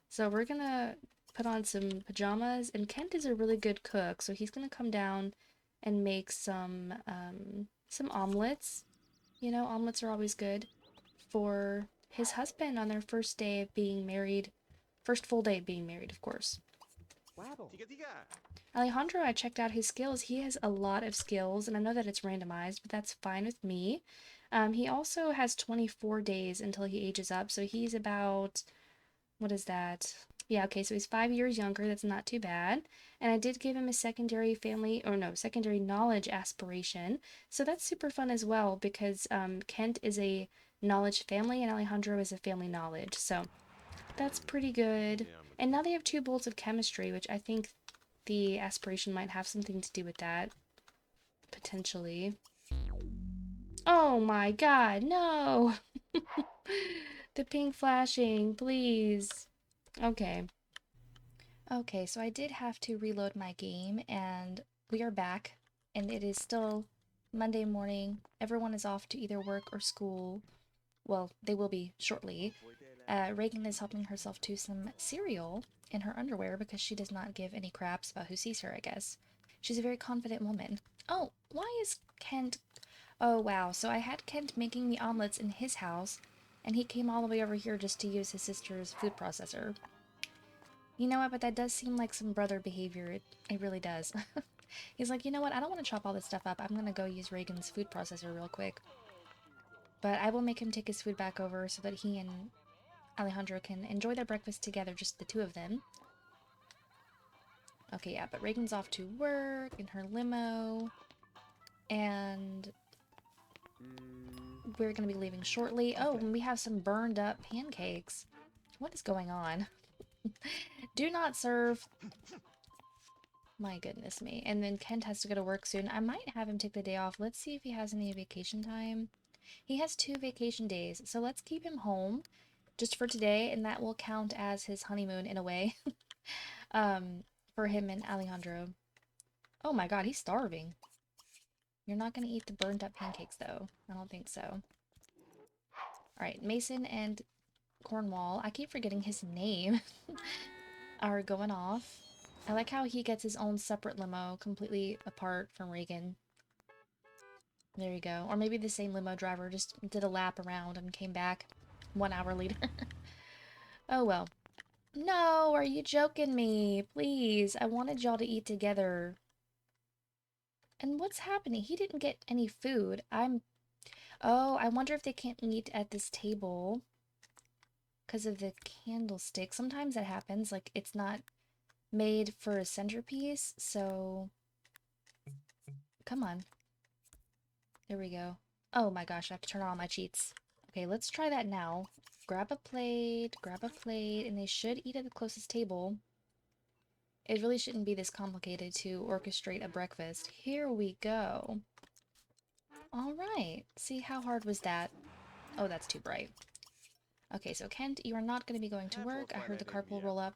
So we're gonna put on some pajamas, and Kent is a really good cook, so he's gonna come down and make some omelets. You know, omelets are always good for his husband on their first day of being married. First full day of being married, of course. Alejandro, I checked out his skills. He has a lot of skills, and I know that it's randomized, but that's fine with me. He also has 24 days until he ages up, so he's about, what is that? Yeah, okay, so he's 5 years younger. That's not too bad. And I did give him a secondary knowledge aspiration. So that's super fun as well, because Kent is a knowledge family and Alejandro is a family knowledge. So that's pretty good. And now they have 2 bolts of chemistry, which I think the aspiration might have something to do with that. Potentially. Oh my god, no! The pink flashing, please. Okay. Okay, so I did have to reload my game, and we are back, and it is still Monday morning. Everyone is off to either work or school. Well, they will be shortly. Regan is helping herself to some cereal in her underwear because she does not give any craps about who sees her, I guess. She's a very confident woman. Oh, why is Kent... Oh, wow, so I had Kent making the omelets in his house, and he came all the way over here just to use his sister's food processor. You know what, but that does seem like some brother behavior. It really does. He's like, you know what, I don't want to chop all this stuff up. I'm gonna go use Reagan's food processor real quick. But I will make him take his food back over so that he and Alejandro can enjoy their breakfast together, just the two of them. Okay, yeah, but Reagan's off to work in her limo. And we're gonna be leaving shortly. Oh, and we have some burned up pancakes. What is going on? Do not serve. My goodness me. And then Kent has to go to work soon. I might have him take the day off. Let's see if he has any vacation time. He has 2 vacation days, so let's keep him home just for today, and that will count as his honeymoon in a way. For him and Alejandro. Oh my god, he's starving. You're not gonna eat the burned up pancakes though. I don't think so. Alright, Mason and Cornwall, I keep forgetting his name, are going off. I like how he gets his own separate limo, completely apart from Regan. There you go. Or maybe the same limo driver just did a lap around and came back 1 hour later. Oh well. No, are you joking me? Please, I wanted y'all to eat together. And what's happening? He didn't get any food. Oh, I wonder if they can't eat at this table because of the candlestick. Sometimes that happens, like it's not made for a centerpiece, so... Come on. There we go. Oh my gosh, I have to turn on all my cheats. Okay, let's try that now. Grab a plate, and they should eat at the closest table. It really shouldn't be this complicated to orchestrate a breakfast. Here we go. Alright, see how hard was that? Oh, that's too bright. Okay, so Kent, you are not going to be going to work. I heard the carpool roll up.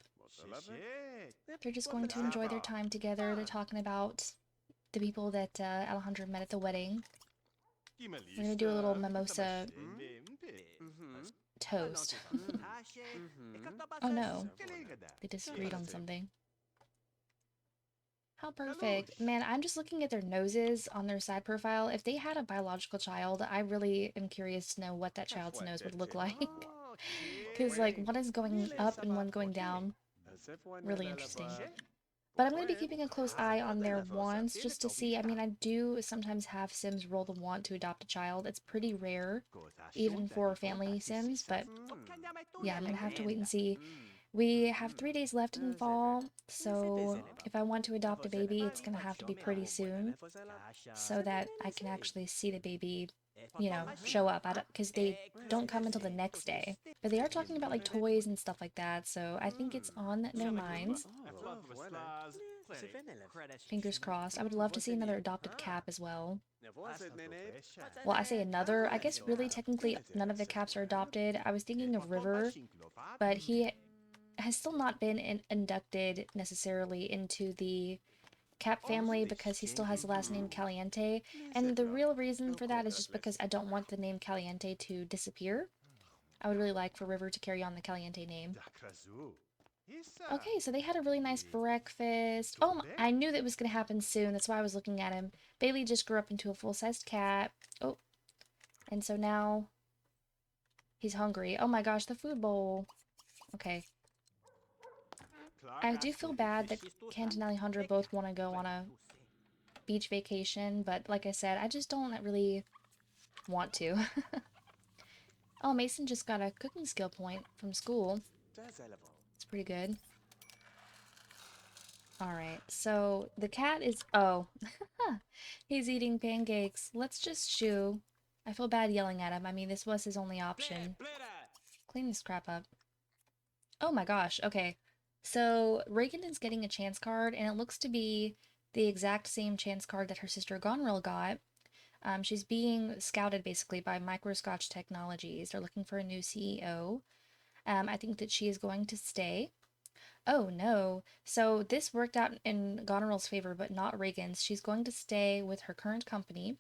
They're just going to enjoy their time together. They're talking about the people that Alejandro met at the wedding. We're going to do a little mimosa toast. Oh no, they disagreed on something. How perfect. Man, I'm just looking at their noses on their side profile. If they had a biological child, I really am curious to know what that child's nose would look like. Because, like, one is going up and one going down. Really interesting. But I'm going to be keeping a close eye on their wants just to see. I mean, I do sometimes have Sims roll the want to adopt a child. It's pretty rare, even for family Sims, but yeah, I'm going to have to wait and see. We have 3 days left in fall, so if I want to adopt a baby, it's going to have to be pretty soon so that I can actually see the baby, you know, show up. Because they don't come until the next day. But they are talking about, like, toys and stuff like that, so I think it's on their minds. Fingers crossed. I would love to see another adopted Capp as well. Well, I say another. I guess really technically none of the Capps are adopted. I was thinking of River, but he has still not been inducted necessarily into the Capp family because he still has the last name Caliente. And the real reason for that is just because I don't want the name Caliente to disappear. I would really like for River to carry on the Caliente name. Okay, so they had a really nice breakfast. Oh, I knew that was going to happen soon. That's why I was looking at him. Bailey just grew up into a full-sized cat. Oh, and so now he's hungry. Oh my gosh, the food bowl. Okay. I do feel bad that Kent and Alejandro both want to go on a beach vacation, but like I said, I just don't really want to. Oh, Mason just got a cooking skill point from school. It's pretty good. Alright, so the cat is... Oh, he's eating pancakes. Let's just shoo. I feel bad yelling at him. I mean, this was his only option. Clean this crap up. Oh my gosh, okay. So, Regan is getting a chance card, and it looks to be the exact same chance card that her sister Gonril got. She's being scouted, basically, by Microscotch Technologies. They're looking for a new CEO. I think that she is going to stay. Oh no. So this worked out in Goneril's favor, but not Regan's. She's going to stay with her current company.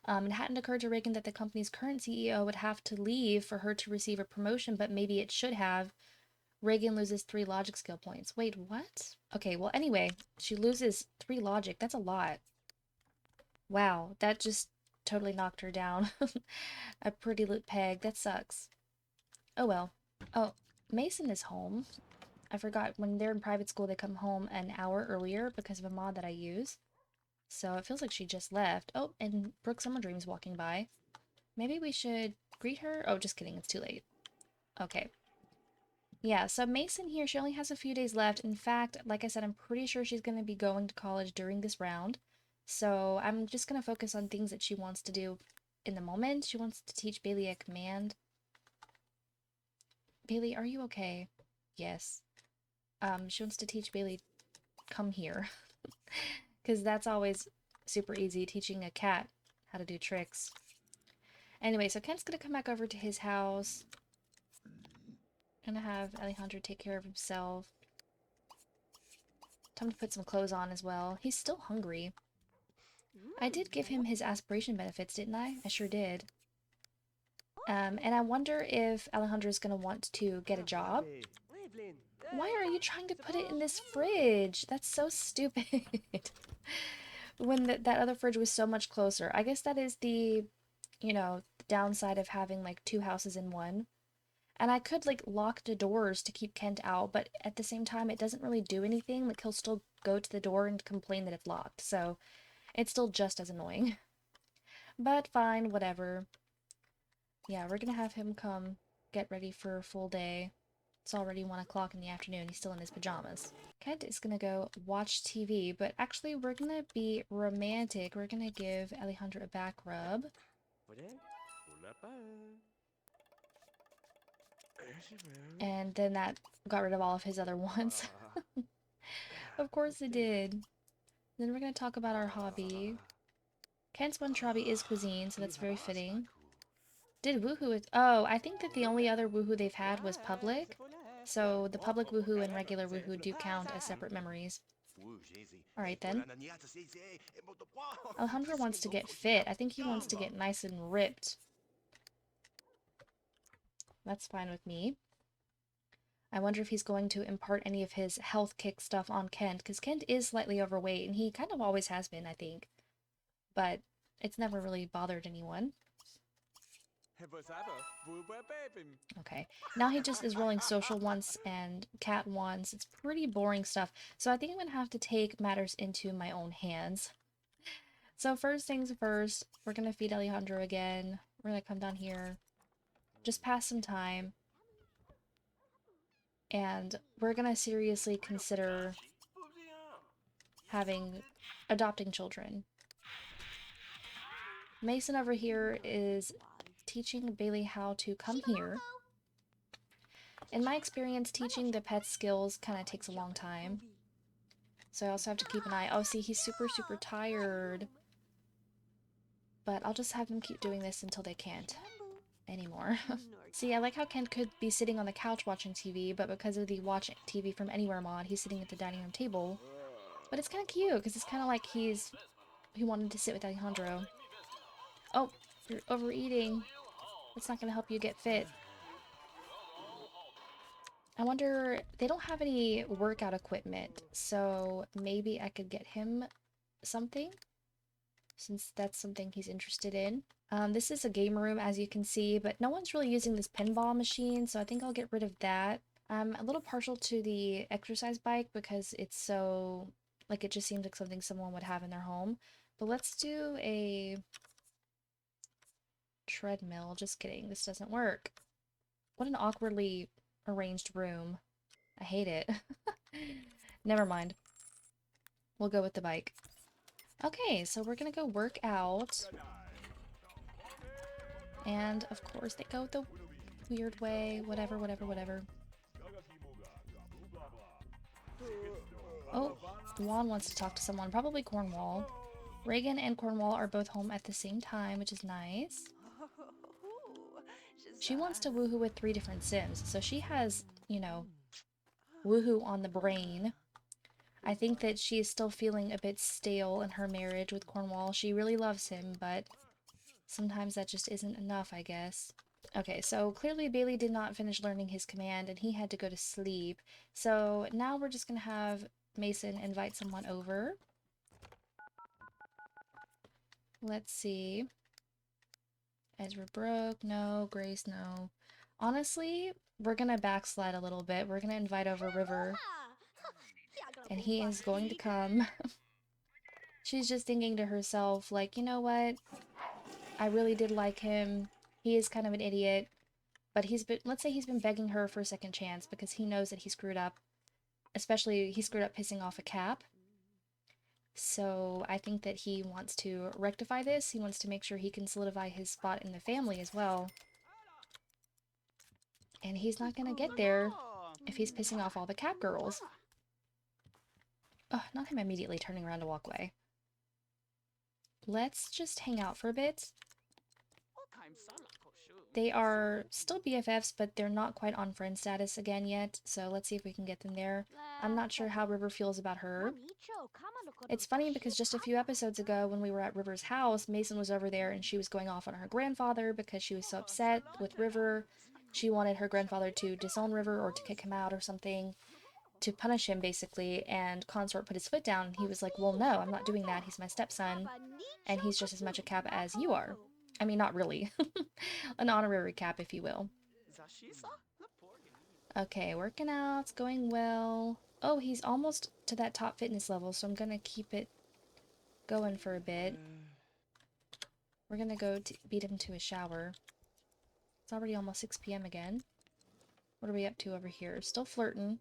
It hadn't occurred to Regan that the company's current CEO would have to leave for her to receive a promotion, but maybe it should have. Regan loses 3 logic skill points. Wait, what? Okay, well anyway, she loses 3 logic. That's a lot. Wow, that just totally knocked her down. A pretty lit peg. That sucks. Oh well. Oh, Mason is home. I forgot, when they're in private school, they come home an hour earlier because of a mod that I use. So it feels like she just left. Oh, and Brooke Summerdream's walking by. Maybe we should greet her? Oh, just kidding. It's too late. Okay. Yeah, so Mason here, she only has a few days left. In fact, like I said, I'm pretty sure she's going to be going to college during this round. So I'm just going to focus on things that she wants to do in the moment. She wants to teach Bailey a command. Bailey, are you okay? Yes. She wants to teach Bailey, come here. Because that's always super easy, teaching a cat how to do tricks. Anyway, so Kent's gonna come back over to his house. Gonna have Alejandro take care of himself. Time to put some clothes on as well. He's still hungry. I did give him his aspiration benefits, didn't I? I sure did. And I wonder if Alejandro's gonna want to get a job. Why are you trying to put it in this fridge? That's so stupid. When that other fridge was so much closer. I guess that is the, you know, the downside of having like two houses in one. And I could like lock the doors to keep Kent out, but at the same time, it doesn't really do anything. Like he'll still go to the door and complain that it's locked. So it's still just as annoying. But fine, whatever. Yeah, we're gonna have him come get ready for a full day. It's already 1 o'clock in the afternoon. He's still in his pajamas. Kent is gonna go watch TV, but actually we're gonna be romantic. We're gonna give Alejandro a back rub. And then that got rid of all of his other wants. Of course it did. Then we're gonna talk about our hobby. Kent's one hobby is cuisine, so that's very fitting. Did woohoo? Oh, I think that the only other woohoo they've had was public. So the public woohoo and regular woohoo do count as separate memories. Alright then. Alejandro wants to get fit. I think he wants to get nice and ripped. That's fine with me. I wonder if he's going to impart any of his health kick stuff on Kent, because Kent is slightly overweight, and he kind of always has been, I think. But it's never really bothered anyone. Okay, now he just is rolling social once and cat once. It's pretty boring stuff. So I think I'm going to have to take matters into my own hands. So first things first, we're going to feed Alejandro again. We're going to come down here, just pass some time. And we're going to seriously consider adopting children. Mason over here is teaching Bailey how to come here. In my experience, teaching the pet skills kind of takes a long time. So I also have to keep an eye. Oh, see, he's super, super tired. But I'll just have them keep doing this until they can't anymore. See, I like how Kent could be sitting on the couch watching TV, but because of the watch TV from anywhere mod, he's sitting at the dining room table. But it's kind of cute, because it's kind of like he wanted to sit with Alejandro. Oh, you're overeating. That's not going to help you get fit. I wonder, they don't have any workout equipment, so maybe I could get him something, since that's something he's interested in. This is a game room, as you can see, but no one's really using this pinball machine, so I think I'll get rid of that. I'm a little partial to the exercise bike because it's so, like, it just seems like something someone would have in their home. But let's do a treadmill. Just kidding, this doesn't work. What an awkwardly arranged room. I hate it. Never mind. We'll go with the bike. Okay, so we're gonna go work out. And, of course, they go the weird way. Whatever, whatever, whatever. Oh, Juan wants to talk to someone. Probably Cornwall. Regan and Cornwall are both home at the same time, which is nice. She wants to woohoo with 3 different Sims, so she has, you know, woohoo on the brain. I think that she is still feeling a bit stale in her marriage with Cornwall. She really loves him, but sometimes that just isn't enough, I guess. Okay, so clearly Bailey did not finish learning his command and he had to go to sleep. So now we're just gonna have Mason invite someone over. Let's see. Ezra Brooke, no. Grace, no. Honestly, we're gonna backslide a little bit. We're gonna invite over River, and he is going to come. She's just thinking to herself, like, you know what? I really did like him. He is kind of an idiot, but let's say he's been begging her for a second chance because he knows that he screwed up. Especially, he screwed up pissing off a Capp. So I think that he wants to rectify this. He wants to make sure he can solidify his spot in the family as well. And he's not gonna get there if he's pissing off all the Capp girls. Ugh, not him immediately turning around to walk away. Let's just hang out for a bit. They are still BFFs, but they're not quite on friend status again yet, so let's see if we can get them there. I'm not sure how River feels about her. It's funny because just a few episodes ago when we were at River's house, Mason was over there and she was going off on her grandfather because she was so upset with River. She wanted her grandfather to disown River or to kick him out or something, to punish him basically, and Consort put his foot down and he was like, well, no, I'm not doing that. He's my stepson and he's just as much a Capp as you are. I mean, not really. An honorary Capp, if you will. Okay, working out, it's going well. Oh, he's almost to that top fitness level, so I'm gonna keep it going for a bit. We're gonna go beat him to a shower. It's already almost 6 p.m. again. What are we up to over here? Still flirting.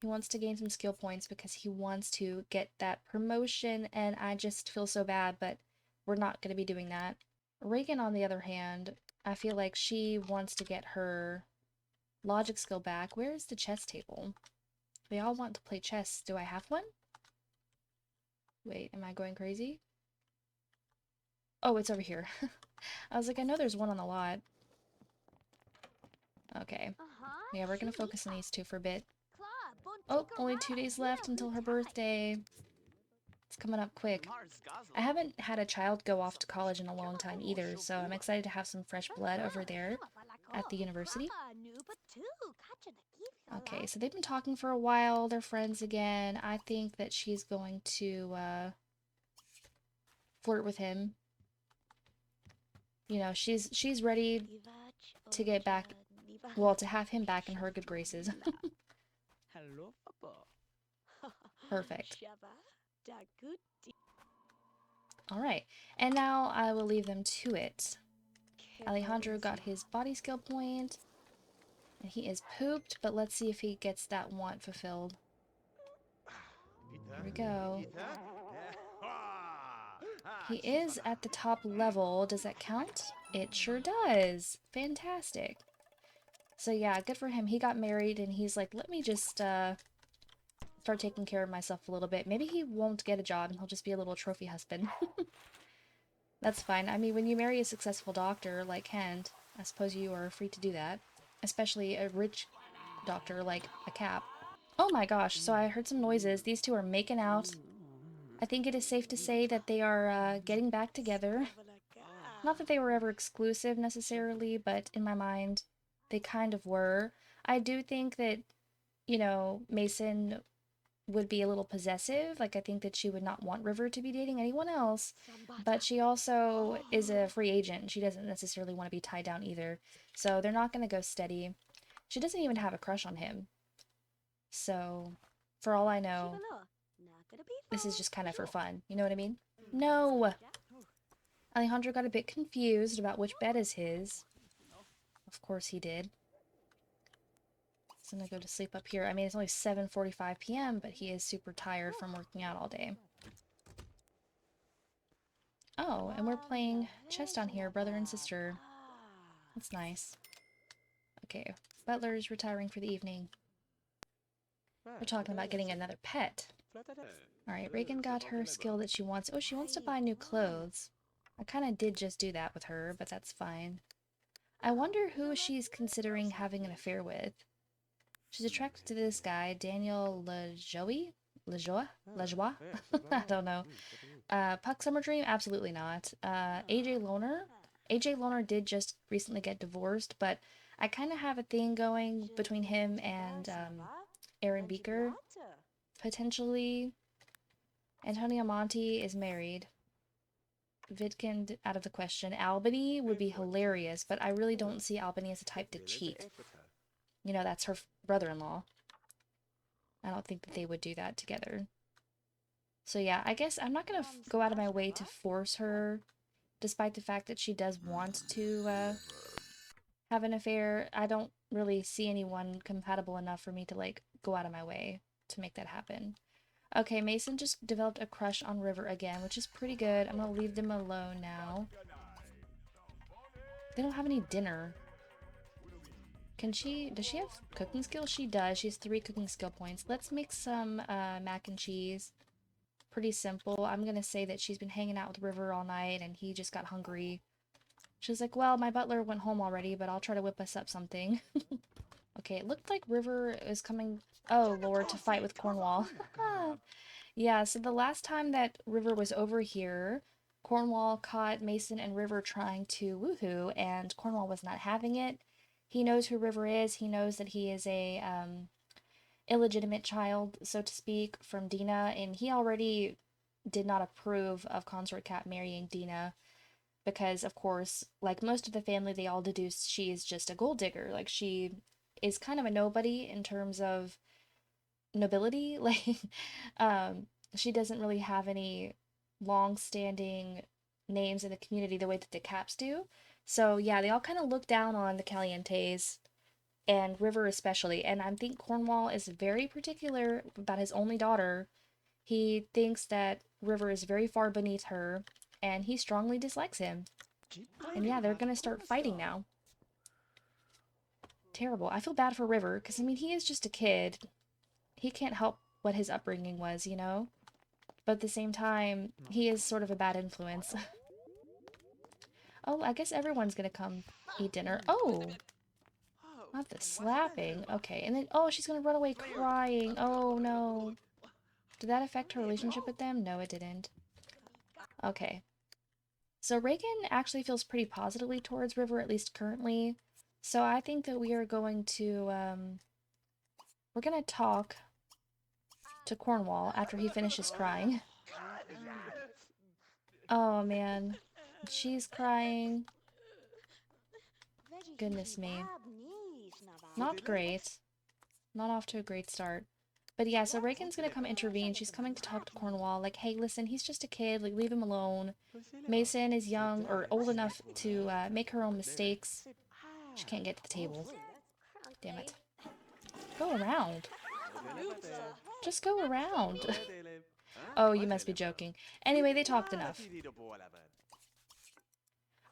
He wants to gain some skill points because he wants to get that promotion, and I just feel so bad, but we're not going to be doing that. Regan, on the other hand, I feel like she wants to get her logic skill back. Where is the chess table? They all want to play chess. Do I have one? Wait, am I going crazy? Oh, it's over here. I was like, I know there's one on the lot. Okay. Yeah, we're gonna focus on these two for a bit. Oh, only 2 days left until her birthday. It's coming up quick. I haven't had a child go off to college in a long time either, so I'm excited to have some fresh blood over there at the university. Okay, so they've been talking for a while. They're friends again. I think that she's going to flirt with him. You know, she's ready to get back, well, to have him back in her good graces. Perfect. Alright, and now I will leave them to it. Alejandro got his body skill point, and he is pooped, but let's see if he gets that want fulfilled. Here we go. He is at the top level. Does that count? It sure does. Fantastic. So yeah, good for him. He got married, and he's like, let me just start taking care of myself a little bit. Maybe he won't get a job, and he'll just be a little trophy husband. That's fine. I mean, when you marry a successful doctor like Kent, I suppose you are free to do that. Especially a rich doctor like a Capp. Oh my gosh, so I heard some noises. These two are making out. I think it is safe to say that they are getting back together. Not that they were ever exclusive necessarily, but in my mind, they kind of were. I do think that, you know, Mason would be a little possessive. Like, I think that she would not want River to be dating anyone else, but she also is a free agent. She doesn't necessarily want to be tied down either. So they're not going to go steady. She doesn't even have a crush on him. So, for all I know, this is just kind of for fun. You know what I mean? No! Alejandro got a bit confused about which bed is his. Of course he did. He's gonna go to sleep up here. I mean, it's only 7:45 p.m., but he is super tired from working out all day. Oh, and we're playing chess down here, brother and sister. That's nice. Okay, Butler's retiring for the evening. We're talking about getting another pet. Alright, Regan got her skill that she wants. Oh, she wants to buy new clothes. I kind of did just do that with her, but that's fine. I wonder who she's considering having an affair with. She's attracted to this guy, Daniel Lejoie? Lejoie? Lejoie? I don't know. Puck Summer Dream? Absolutely not. AJ Loner? AJ Loner did just recently get divorced, but I kind of have a thing going between him and Aaron Beaker. Potentially. Antonia Monti is married. Vidkind out of the question. Albany would be hilarious, but I really don't see Albany as a type to cheat. You know, that's her brother-in-law. I don't think that they would do that together. So yeah, I guess I'm not gonna go out of my way to force her, despite the fact that she does want to have an affair. I don't really see anyone compatible enough for me to, like, go out of my way to make that happen. Okay, Mason just developed a crush on River again, which is pretty good. I'm gonna leave them alone now. They don't have any dinner. Does she have cooking skills? She does. She has 3 cooking skill points. Let's make some mac and cheese. Pretty simple. I'm gonna say that she's been hanging out with River all night and he just got hungry. She's like, well, my butler went home already, but I'll try to whip us up something. Okay, it looked like River is coming, oh lord, to fight with Cornwall. Yeah, so the last time that River was over here, Cornwall caught Mason and River trying to woohoo, and Cornwall was not having it. He knows who River is. He knows that he is a illegitimate child, so to speak, from Dina, and he already did not approve of Consort Capp marrying Dina because, of course, like most of the family, they all deduce she is just a gold digger. Like, she is kind of a nobody in terms of nobility. Like, she doesn't really have any long-standing names in the community the way that the Capps do. So, yeah, they all kind of look down on the Calientes and River especially. And I think Cornwall is very particular about his only daughter. He thinks that River is very far beneath her, and he strongly dislikes him. And yeah, they're gonna start fighting now. Terrible. I feel bad for River, because, I mean, he is just a kid. He can't help what his upbringing was, you know? But at the same time, he is sort of a bad influence. Oh, I guess everyone's gonna come eat dinner. Oh! Not the slapping. Okay, and then, oh, she's gonna run away crying. Oh, no. Did that affect her relationship with them? No, it didn't. Okay. So Regan actually feels pretty positively towards River, at least currently. So I think that we are going to, we're gonna talk to Cornwall after he finishes crying. Oh, man. She's crying. Goodness me. Not great. Not off to a great start. But yeah, so Reagan's gonna come intervene. She's coming to talk to Cornwall. Like, hey, listen, he's just a kid. Like, leave him alone. Mason is young or old enough to make her own mistakes. She can't get to the table. Damn it. Go around. Just go around. Oh, you must be joking. Anyway, they talked enough.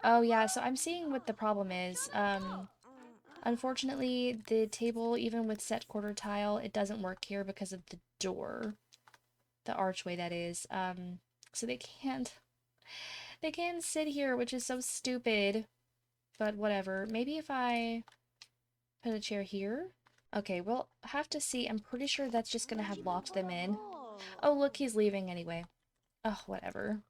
Oh yeah, so I'm seeing what the problem is. Unfortunately, the table, even with set quarter tile, it doesn't work here because of the door. The archway, that is. So they can't sit here, which is so stupid. But whatever. Maybe if I put a chair here? Okay, we'll have to see. I'm pretty sure that's just gonna have locked them in. Oh, look, he's leaving anyway. Oh, whatever.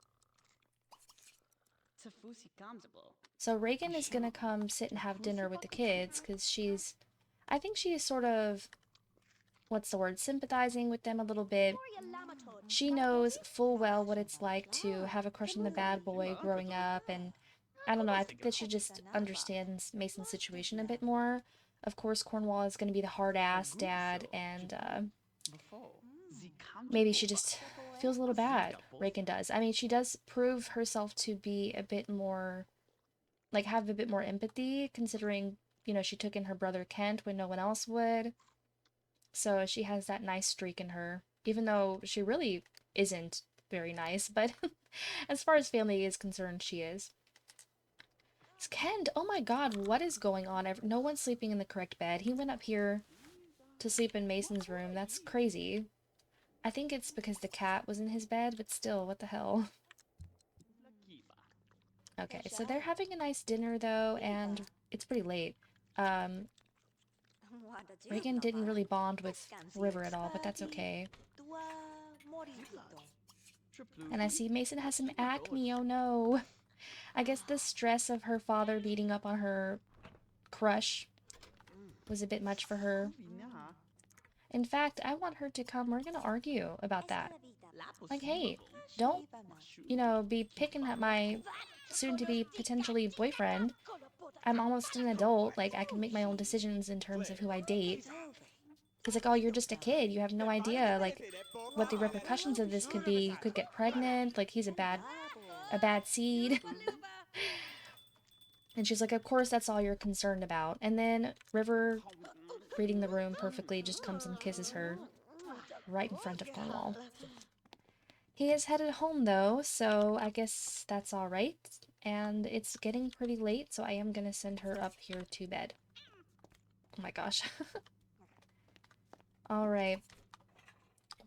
So Reagan is gonna come sit and have dinner with the kids, because I think she is sort of, what's the word, sympathizing with them a little bit. She knows full well what it's like to have a crush on the bad boy growing up, and I don't know, I think that she just understands Mason's situation a bit more. Of course, Cornwall is going to be the hard-ass dad, and maybe she just feels a little bad. Reagan does. I mean, she does prove herself to be a bit more, like, have a bit more empathy, considering, you know, she took in her brother Kent when no one else would. So she has that nice streak in her, even though she really isn't very nice, but as far as family is concerned, she is. It's Kent! Oh my god, what is going on? No one's sleeping in the correct bed. He went up here to sleep in Mason's room. That's crazy. I think it's because the cat was in his bed, but still, what the hell? Okay, so they're having a nice dinner, though, and it's pretty late. Regan didn't really bond with River at all, but that's okay. And I see Mason has some acne, oh no. I guess the stress of her father beating up on her crush was a bit much for her. In fact, I want her to come. We're gonna argue about that. Like, hey, don't, you know, be picking at my soon-to-be potentially boyfriend. I'm almost an adult. Like, I can make my own decisions in terms of who I date. He's like, oh, you're just a kid. You have no idea, like, what the repercussions of this could be. You could get pregnant. Like, he's a bad seed. And she's like, of course, that's all you're concerned about. And then River, reading the room perfectly, just comes and kisses her right in front of Cornwall. He is headed home, though, so I guess that's all right. And it's getting pretty late, so I am going to send her up here to bed. Oh my gosh. All right.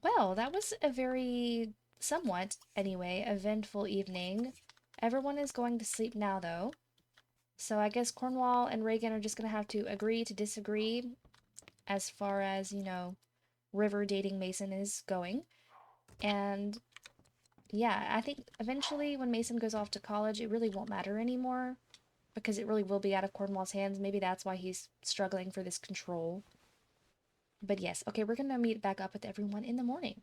Well, that was a very, somewhat, anyway, eventful evening. Everyone is going to sleep now, though. So I guess Cornwall and Regan are just going to have to agree to disagree as far as, you know, River dating Mason is going. And yeah, I think eventually when Mason goes off to college, it really won't matter anymore because it really will be out of Cornwall's hands. Maybe that's why he's struggling for this control. But yes, okay, we're going to meet back up with everyone in the morning.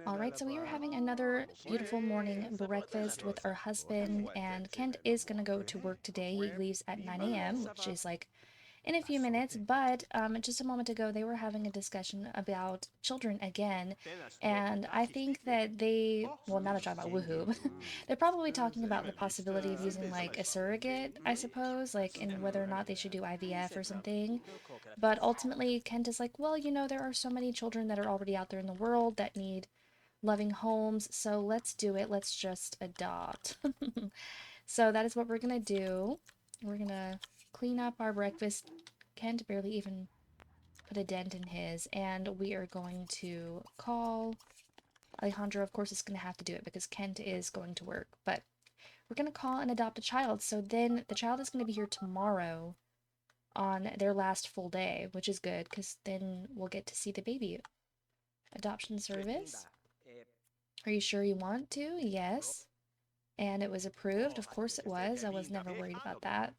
Alright, so we are having another beautiful morning breakfast with our husband, and Kent is going to go to work today. He leaves at 9 a.m., which is like in a few minutes, but just a moment ago they were having a discussion about children again, and I think that they, well, now they're talking about woohoo, they're probably talking about the possibility of using like a surrogate, I suppose, like, and whether or not they should do IVF or something. But ultimately Kent is like, well, you know, there are so many children that are already out there in the world that need loving homes, so let's do it. Let's just adopt. So that is what we're gonna do. We're gonna clean up our breakfast. Kent barely even put a dent in his, and we are going to call Alejandro. Of course, is gonna have to do it because Kent is going to work, but we're gonna call and adopt a child. So then the child is gonna be here tomorrow on their last full day, which is good because then we'll get to see the baby. Adoption service. Are you sure you want to? Yes. And it was approved. Of course it was. I was never worried about that.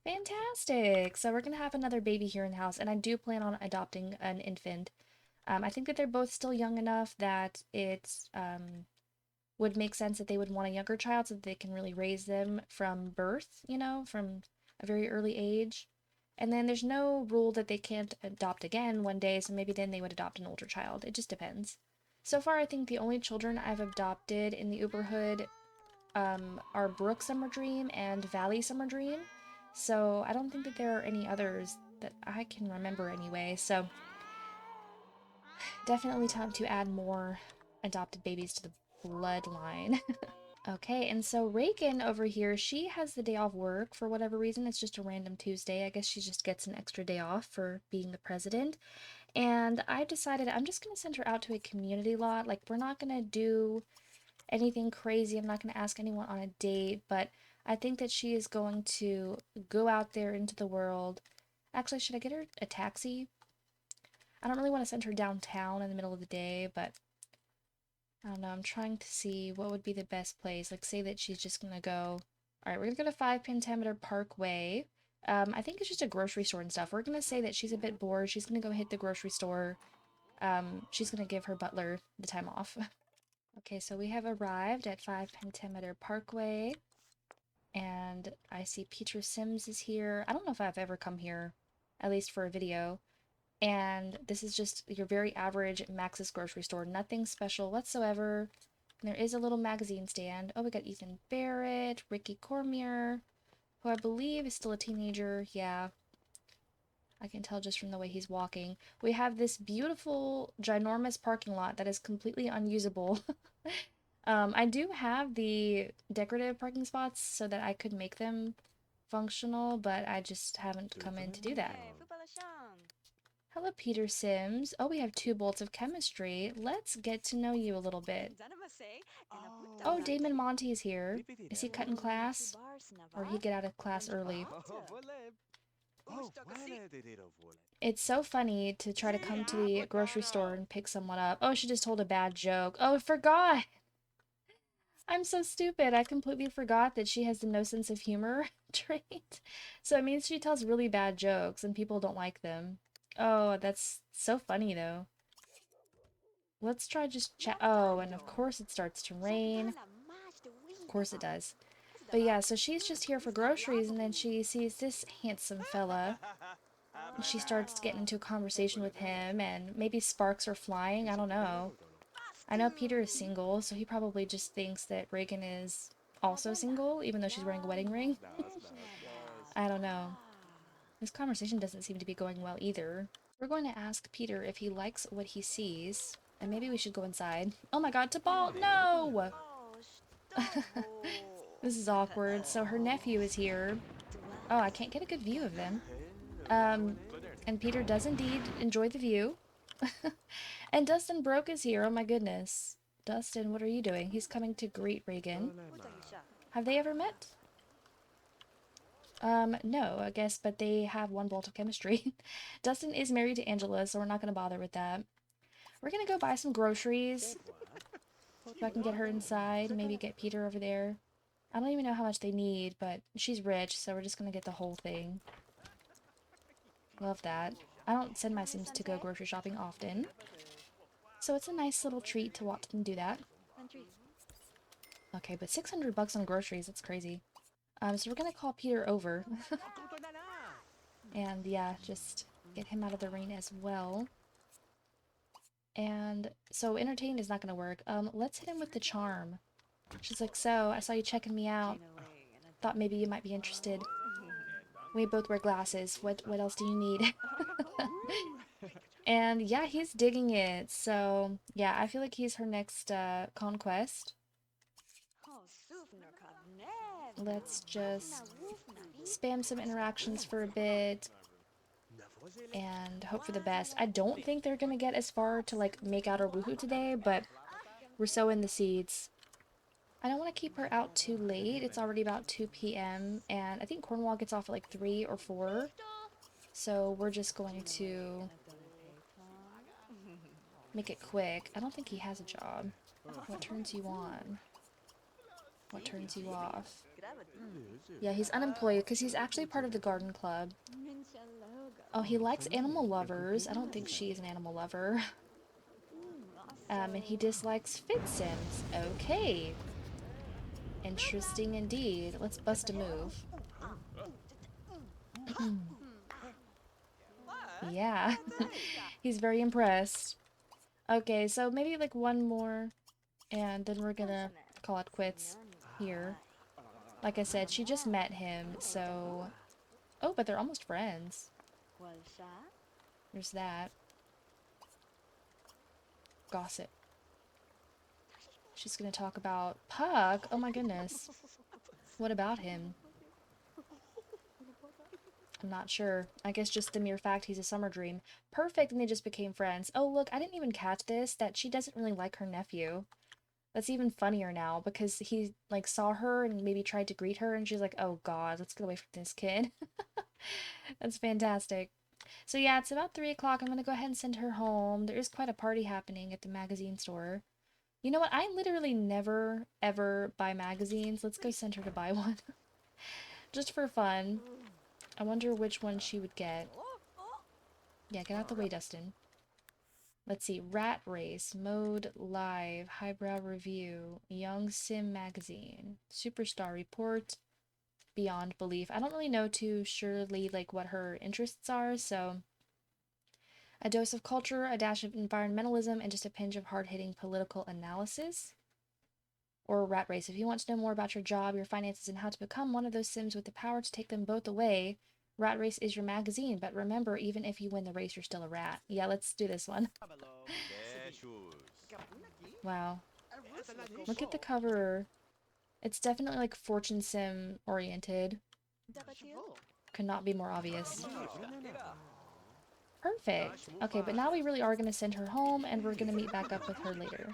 Fantastic! So we're going to have another baby here in the house, and I do plan on adopting an infant. I think that they're both still young enough that it would make sense that they would want a younger child so that they can really raise them from birth, you know, from a very early age. And then there's no rule that they can't adopt again one day, so maybe then they would adopt an older child. It just depends. So far, I think the only children I've adopted in the Uberhood are Brook Summer Dream and Valley Summer Dream. So I don't think that there are any others that I can remember anyway. So definitely time to add more adopted babies to the bloodline. Okay, and so Regan over here, she has the day off work for whatever reason. It's just a random Tuesday. I guess she just gets an extra day off for being the president. And I decided I'm just going to send her out to a community lot. Like, we're not going to do anything crazy. I'm not going to ask anyone on a date, but I think that she is going to go out there into the world. Actually, should I get her a taxi? I don't really want to send her downtown in the middle of the day, but I don't know. I'm trying to see what would be the best place. Like, say that she's just going to go. All right, we're going to go to 5 Pentameter Parkway. I think it's just a grocery store and stuff. We're going to say that she's a bit bored. She's going to go hit the grocery store. She's going to give her butler the time off. Okay, so we have arrived at 5 Pentameter Parkway. And I see Peter Sims is here. I don't know if I've ever come here, at least for a video. And this is just your very average Max's grocery store. Nothing special whatsoever. And there is a little magazine stand. Oh, we got Ethan Barrett, Ricky Cormier, who I believe is still a teenager. Yeah, I can tell just from the way he's walking. We have this beautiful, ginormous parking lot that is completely unusable. I do have the decorative parking spots so that I could make them functional, but I just haven't come in to do that. Hello, Peter Sims. Oh, we have 2 bolts of chemistry. Let's get to know you a little bit. Oh, Damon Monty is here. Is he cutting class? Or he get out of class early? It's so funny to try to come to the grocery store and pick someone up. Oh, she just told a bad joke. Oh, I forgot! I'm so stupid. I completely forgot that she has the no sense of humor trait. So it means she tells really bad jokes and people don't like them. Oh, that's so funny though. Let's try just chat. Oh, and of course it starts to rain. Of course it does. But yeah, so she's just here for groceries, and then she sees this handsome fella. And she starts getting into a conversation with him, and maybe sparks are flying. I don't know. I know Peter is single, so he probably just thinks that Regan is also single, even though she's wearing a wedding ring. I don't know. This conversation doesn't seem to be going well either. We're going to ask Peter if he likes what he sees, and maybe we should go inside. Oh my god, it's a ball! No! This is awkward. So her nephew is here. Oh, I can't get a good view of them. And Peter does indeed enjoy the view. And Dustin Broke is here. Oh my goodness. Dustin, what are you doing? He's coming to greet Regan. Have they ever met? No, I guess, but they have one bolt of chemistry. Dustin is married to Angela, so we're not gonna bother with that. We're gonna go buy some groceries. So I can get her inside, maybe get Peter over there. I don't even know how much they need, but she's rich, so we're just gonna get the whole thing. Love that. I don't send my Sims to go grocery shopping often, so it's a nice little treat to watch them do that. Okay, but 600 bucks on groceries, that's crazy. So we're gonna call Peter over. And yeah, just get him out of the rain as well. And so entertain is not gonna work. Let's hit him with the charm. She's like, so, I saw you checking me out. Thought maybe you might be interested. We both wear glasses. What else do you need? And yeah, he's digging it. So yeah, I feel like he's her next conquest. Let's just spam some interactions for a bit and hope for the best. I don't think they're gonna get as far to like make out our woohoo today, but we're sowing the seeds. I don't want to keep her out too late. It's already about 2 p.m. and I think Cornwall gets off at like 3 or 4. So we're just going to make it quick. I don't think he has a job. What turns you on? What turns you off? Yeah, he's unemployed because he's actually part of the garden club. Oh, he likes animal lovers. I don't think she is an animal lover. And he dislikes fit sims. Okay. Interesting indeed. Let's bust a move. Yeah. He's very impressed. Okay, so maybe like one more, and then we're gonna call it quits here. Like I said, she just met him, so... Oh, but they're almost friends. There's that. Gossip. She's gonna talk about Puck. Oh my goodness. What about him? I'm not sure. I guess just the mere fact he's a summer dream. Perfect, and they just became friends. Oh, look, I didn't even catch this, that she doesn't really like her nephew. That's even funnier now, because he, like, saw her and maybe tried to greet her, and she's like, oh god, let's get away from this kid. That's fantastic. So yeah, it's about 3 o'clock. I'm gonna go ahead and send her home. There is quite a party happening at the magazine store. You know what? I literally never, ever buy magazines. Let's go send her to buy one. Just for fun. I wonder which one she would get. Yeah, get out the way, Dustin. Let's see. Rat Race, Mode Live, Highbrow Review, Young Sim Magazine, Superstar Report, Beyond Belief. I don't really know too surely like what her interests are, so a dose of culture, a dash of environmentalism, and just a pinch of hard-hitting political analysis. Or Rat Race. If you want to know more about your job, your finances, and how to become one of those Sims with the power to take them both away, Rat Race is your magazine. But remember, even if you win the race, you're still a rat. Yeah, let's do this one. Wow. Look at the cover. It's definitely like Fortune Sim oriented. Could not be more obvious. Perfect. Okay, but now we really are going to send her home, and we're going to meet back up with her later.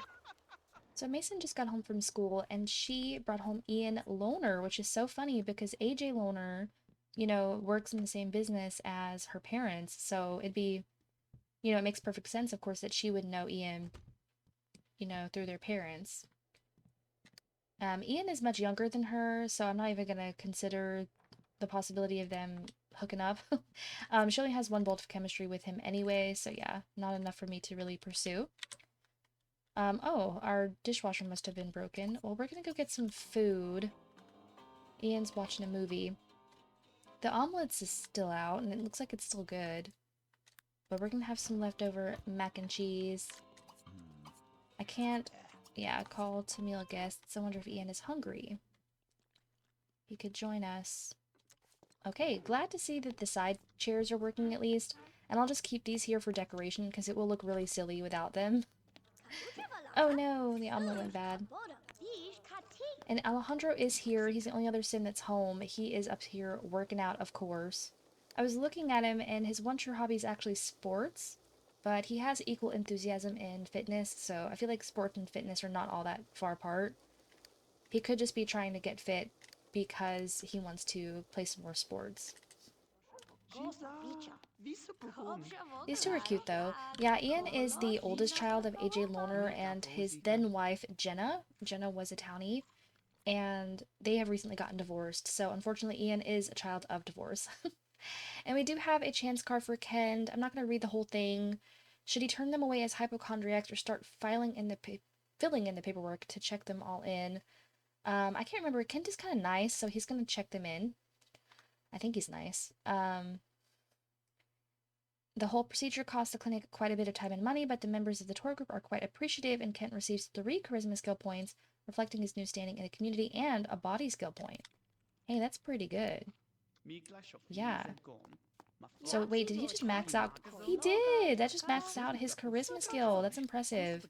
So Mason just got home from school, and she brought home Ian Lohner, which is so funny because AJ Lohner, you know, works in the same business as her parents. So it'd be, you know, it makes perfect sense, of course, that she would know Ian, you know, through their parents. Ian is much younger than her, so I'm not even going to consider the possibility of them hooking up. She only has one bolt of chemistry with him anyway, so yeah, not enough for me to really pursue. Oh, our dishwasher must have been broken. Well, we're gonna go get some food. Ian's watching a movie. The omelets is still out, and it looks like it's still good. But we're gonna have some leftover mac and cheese. I can't, yeah, call to meal guests. I wonder if Ian is hungry. He could join us. Okay, glad to see that the side chairs are working at least. And I'll just keep these here for decoration because it will look really silly without them. Oh no, the omelet went bad. And Alejandro is here. He's the only other sim that's home. He is up here working out, of course. I was looking at him, and his one true hobby is actually sports. But he has equal enthusiasm in fitness, so I feel like sports and fitness are not all that far apart. He could just be trying to get fit because he wants to play some more sports. These two are cute, though. Yeah, Ian is the oldest child of AJ Loner and his then wife, Jenna. Jenna was a townie, and they have recently gotten divorced, so unfortunately Ian is a child of divorce. And we do have a chance card for Kent. I'm not going to read the whole thing. Should he turn them away as hypochondriacs or start filling in the paperwork to check them all in? I can't remember. Kent is kind of nice, so he's going to check them in. I think he's nice. The whole procedure costs the clinic quite a bit of time and money, but the members of the tour group are quite appreciative, and Kent receives 3 charisma skill points, reflecting his new standing in the community, and a body skill point. Hey, that's pretty good. Yeah. So wait, did he just max out? He did! That just maxed out his charisma skill. That's impressive.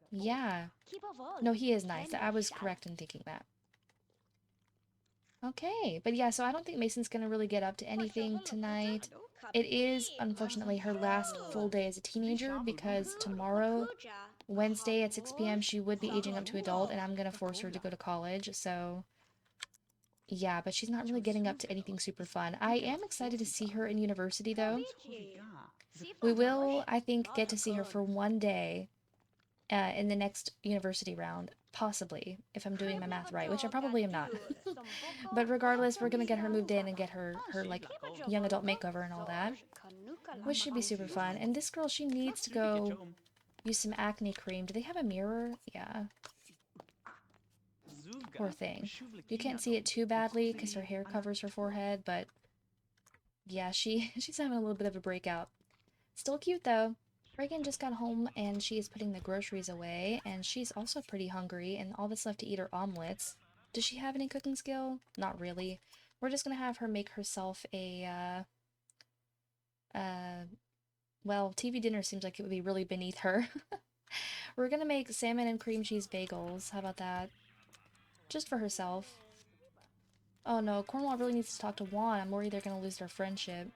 Yeah. No, he is nice. I was correct in thinking that. Okay, but yeah, so I don't think Mason's gonna really get up to anything tonight. It is, unfortunately, her last full day as a teenager because tomorrow, Wednesday at 6 p.m., she would be aging up to adult, and I'm gonna force her to go to college, so yeah, but she's not really getting up to anything super fun. I am excited to see her in university, though. We will, I think, get to see her for one day in the next university round, possibly, if I'm doing my math right, which I probably am not. But regardless, we're gonna get her moved in and get her like young adult makeover and all that, which should be super fun. And this girl, she needs to go use some acne cream. Do they have a mirror? Yeah. Poor thing. You can't see it too badly because her hair covers her forehead, but yeah, she's having a little bit of a breakout. Still cute though. Regan just got home and she is putting the groceries away, and she's also pretty hungry, and all that's left to eat are omelets. Does she have any cooking skill? Not really. We're just gonna have her make herself a, well, TV dinner seems like it would be really beneath her. We're gonna make salmon and cream cheese bagels. How about that? Just for herself. Oh no, Cornwall really needs to talk to Juan. I'm worried they're gonna lose their friendship.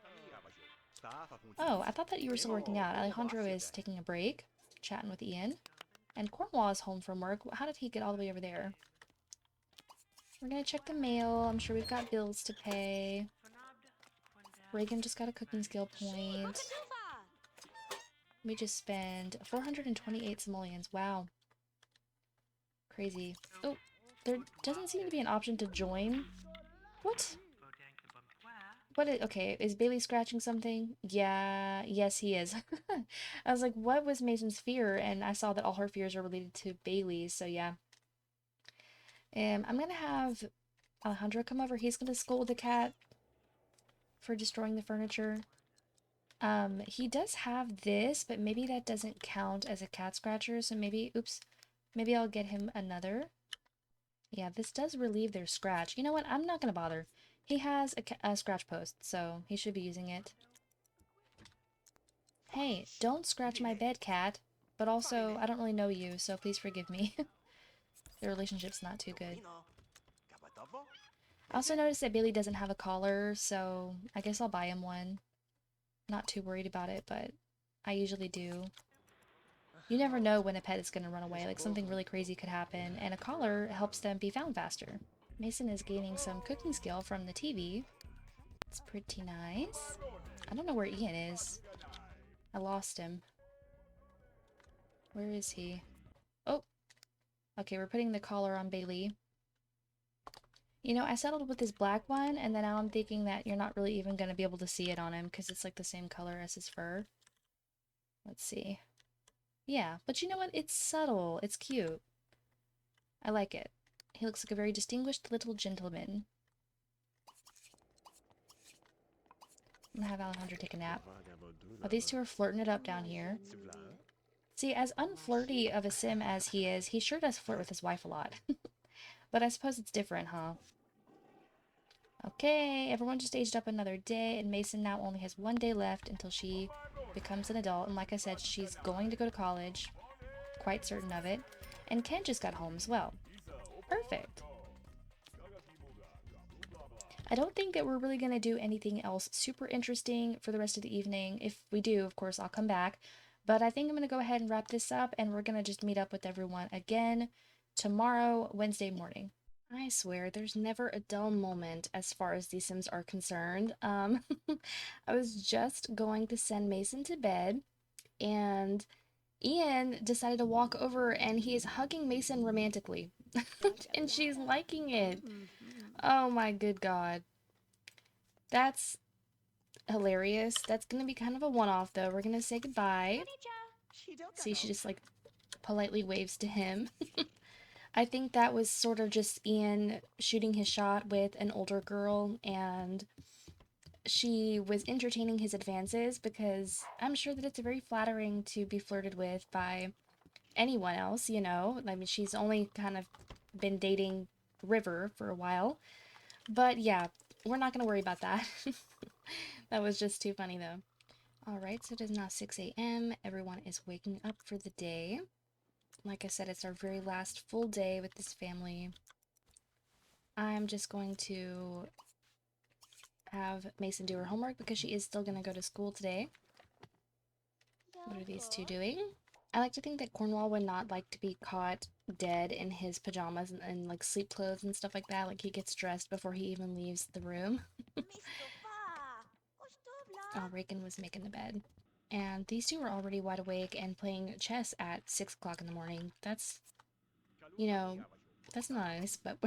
Oh, I thought that you were still working out. Alejandro is taking a break, chatting with Ian. And Cornwall is home from work. How did he get all the way over there? We're gonna check the mail. I'm sure we've got bills to pay. Regan just got a cooking skill point. We just spent 428 simoleons. Wow. Crazy. Oh, there doesn't seem to be an option to join. What? Okay, is Bailey scratching something? Yeah, yes he is. I was like, what was Mason's fear? And I saw that all her fears are related to Bailey's, so yeah. I'm gonna have Alejandro come over. He's gonna scold the cat for destroying the furniture. He does have this, but maybe that doesn't count as a cat scratcher, so maybe, oops, maybe I'll get him another. Yeah, this does relieve their scratch. You know what? I'm not gonna bother. He has a scratch post, so he should be using it. Hey, don't scratch my bed, cat. But also, I don't really know you, so please forgive me. The relationship's not too good. I also noticed that Bailey doesn't have a collar, so I guess I'll buy him one. Not too worried about it, but I usually do. You never know when a pet is going to run away, like something really crazy could happen, and a collar helps them be found faster. Mason is gaining some cooking skill from the TV. It's pretty nice. I don't know where Ian is. I lost him. Where is he? Oh! Okay, we're putting the collar on Bailey. You know, I settled with this black one, and then now I'm thinking that you're not really even going to be able to see it on him, because it's like the same color as his fur. Let's see. Yeah, but you know what? It's subtle. It's cute. I like it. He looks like a very distinguished little gentleman. I'm gonna have Alejandro take a nap. Oh, these two are flirting it up down here. See, as unflirty of a sim as he is, he sure does flirt with his wife a lot. But I suppose it's different, huh? Okay, everyone just aged up another day, and Mason now only has 1 day left until she becomes an adult. And like I said, she's going to go to college. Quite certain of it. And Ken just got home as well. Perfect. I don't think that we're really going to do anything else super interesting for the rest of the evening. If we do, of course, I'll come back. But I think I'm going to go ahead and wrap this up, and we're going to just meet up with everyone again tomorrow, Wednesday morning. I swear, there's never a dull moment as far as these Sims are concerned. I was just going to send Mason to bed, and Ian decided to walk over, and he is hugging Mason romantically. And she's liking it. Oh my good God. That's hilarious. That's gonna be kind of a one-off, though. We're gonna say goodbye. See, she just, like, politely waves to him. I think that was sort of just Ian shooting his shot with an older girl, and she was entertaining his advances because I'm sure that it's very flattering to be flirted with by anyone else, you know? I mean, she's only kind of been dating River for a while. But yeah, we're not going to worry about that. That was just too funny, though. Alright, so it is now 6 a.m. Everyone is waking up for the day. Like I said, it's our very last full day with this family. I'm just going to have Mason do her homework because she is still going to go to school today. What are these two doing? I like to think that Cornwall would not like to be caught dead in his pajamas and like sleep clothes and stuff like that. Like he gets dressed before he even leaves the room. Oh, Regan was making the bed. And these two were already wide awake and playing chess at 6 o'clock in the morning. That's, you know, that's nice, but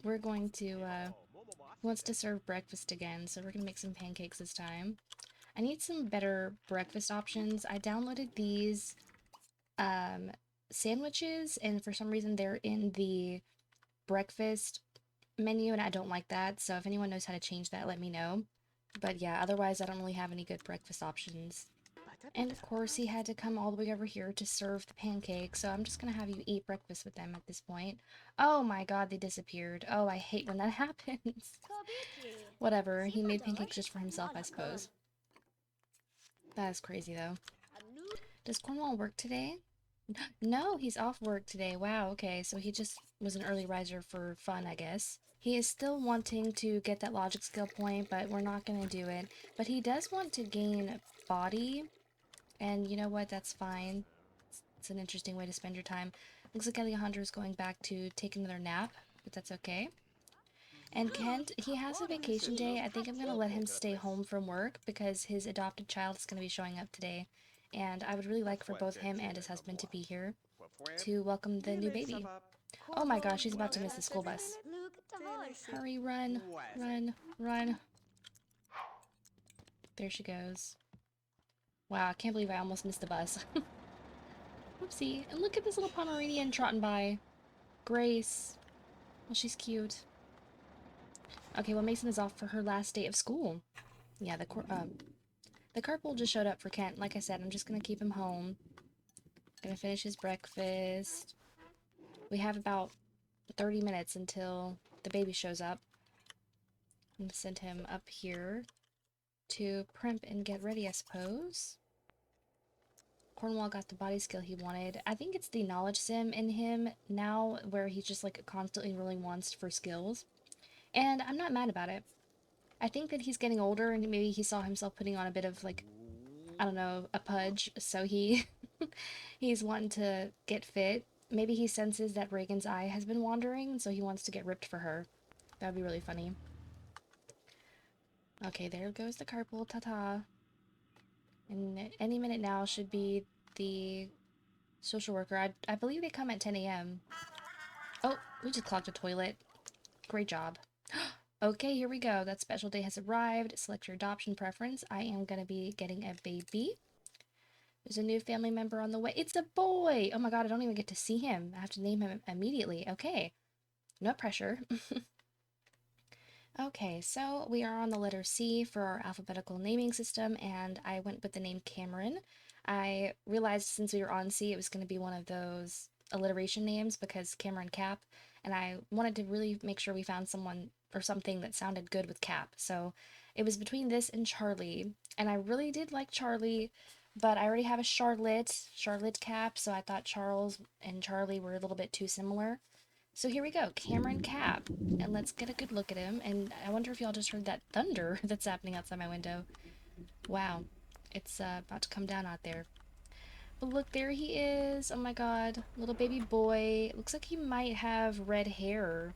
we're going to, wants to serve breakfast again, so we're gonna make some pancakes this time. I need some better breakfast options. I downloaded these, sandwiches, and for some reason they're in the breakfast menu, and I don't like that, so if anyone knows how to change that, let me know. But yeah, otherwise I don't really have any good breakfast options. And of course, he had to come all the way over here to serve the pancakes, so I'm just gonna have you eat breakfast with them at this point. Oh my god, they disappeared. Oh, I hate when that happens. Whatever, he made pancakes just for himself, I suppose. That is crazy, though. Does Cornwall work today? No, he's off work today. Wow, okay, so he just was an early riser for fun, I guess. He is still wanting to get that logic skill point, but we're not gonna do it. But he does want to gain body. And you know what? That's fine. It's an interesting way to spend your time. Looks like Alejandro is going back to take another nap, but that's okay. And Kent, he has a vacation day. I think I'm going to let him stay home from work because his adopted child is going to be showing up today. And I would really like for both him and his husband to be here to welcome the new baby. Oh my gosh, he's about to miss the school bus. Hurry, run, run, run. There she goes. Wow, I can't believe I almost missed the bus. Oopsie. And look at this little Pomeranian trotting by. Grace. Well, she's cute. Okay, well, Mason is off for her last day of school. Yeah, the carpool just showed up for Kent. Like I said, I'm just gonna keep him home. Gonna finish his breakfast. We have about 30 minutes until the baby shows up. I'm gonna send him up here to primp and get ready, I suppose. Cornwall got the body skill he wanted. I think it's the knowledge sim in him now where he's just like constantly rolling ones for skills. And I'm not mad about it. I think that he's getting older and maybe he saw himself putting on a bit of like, I don't know, a pudge. So he's wanting to get fit. Maybe he senses that Regan's eye has been wandering, so he wants to get ripped for her. That would be really funny. Okay, there goes the carpool. Ta-ta. And any minute now should be the social worker. I believe they come at 10 a.m. Oh, we just clogged a toilet. Great job. Okay, here we go. That special day has arrived. Select your adoption preference. I am going to be getting a baby. There's a new family member on the way. It's a boy! Oh my god, I don't even get to see him. I have to name him immediately. Okay. No pressure. Okay, so we are on the letter C for our alphabetical naming system, and I went with the name Cameron. I realized since we were on C, it was going to be one of those alliteration names because Cameron Capp, and I wanted to really make sure we found someone or something that sounded good with Capp. So it was between this and Charlie, and I really did like Charlie, but I already have a Charlotte Capp, so I thought Charles and Charlie were a little bit too similar. So here we go, Cameron Capp, and let's get a good look at him. And I wonder if y'all just heard that thunder that's happening outside my window. Wow, it's about to come down out there. But look, there he is. Oh my god, little baby boy. Looks like he might have red hair.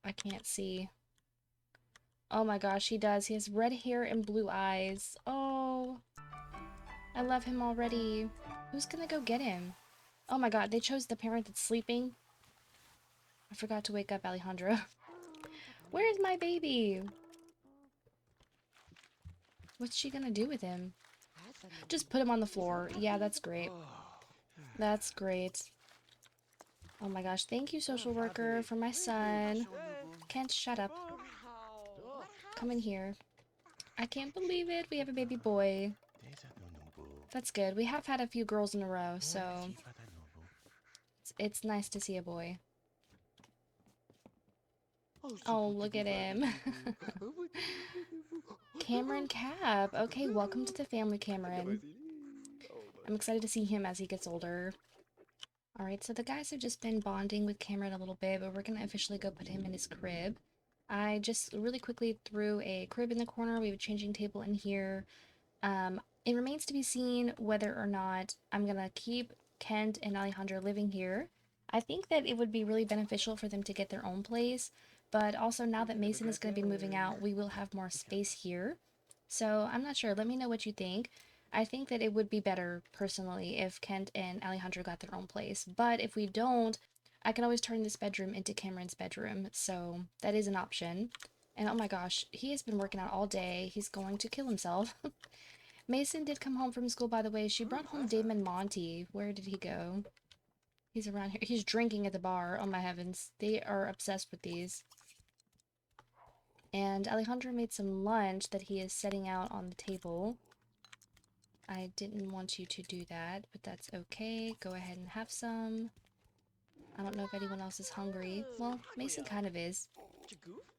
I can't see. Oh my gosh, he does. He has red hair and blue eyes. Oh, I love him already. Who's gonna go get him? Oh my god, they chose the parent that's sleeping. I forgot to wake up Alejandro. Where's my baby? What's she gonna do with him? Just put him on the floor. Yeah, that's great. That's great. Oh my gosh, thank you, social worker, for my son. Kent, shut up. Come in here. I can't believe it. We have a baby boy. That's good. We have had a few girls in a row, so it's nice to see a boy. Oh, look at him. Cameron Capp. Okay, welcome to the family, Cameron. I'm excited to see him as he gets older. Alright, so the guys have just been bonding with Cameron a little bit, but we're gonna officially go put him in his crib. I just really quickly threw a crib in the corner. We have a changing table in here. It remains to be seen whether or not I'm gonna keep Kent and Alejandro living here. I think that it would be really beneficial for them to get their own place, but also now that Mason is going to be moving out, we will have more space here. So I'm not sure. Let me know what you think. I think that it would be better, personally, if Kent and Alejandro got their own place. But if we don't, I can always turn this bedroom into Cameron's bedroom. So that is an option. And oh my gosh, he has been working out all day. He's going to kill himself. Mason did come home from school, by the way. She brought home Damon Monty. Where did he go? He's around here. He's drinking at the bar. Oh my heavens. They are obsessed with these. And Alejandro made some lunch that he is setting out on the table. I didn't want you to do that, but that's okay. Go ahead and have some. I don't know if anyone else is hungry. Well, Mason kind of is.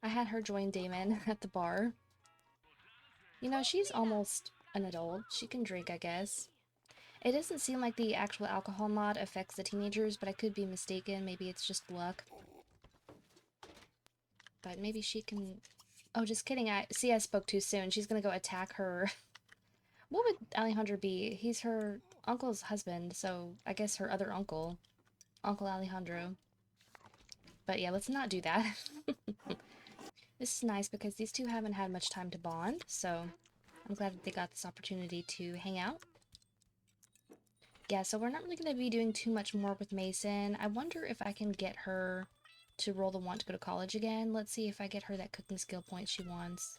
I had her join Damon at the bar. You know, she's almost an adult. She can drink, I guess. It doesn't seem like the actual alcohol mod affects the teenagers, but I could be mistaken. Maybe it's just luck. But maybe she can... Oh, just kidding. I spoke too soon. She's gonna go attack her. What would Alejandro be? He's her uncle's husband, so I guess her other uncle. Uncle Alejandro. But yeah, let's not do that. This is nice because these two haven't had much time to bond, so I'm glad that they got this opportunity to hang out. Yeah, so we're not really going to be doing too much more with Mason. I wonder if I can get her to roll the want to go to college again. Let's see if I get her that cooking skill point she wants.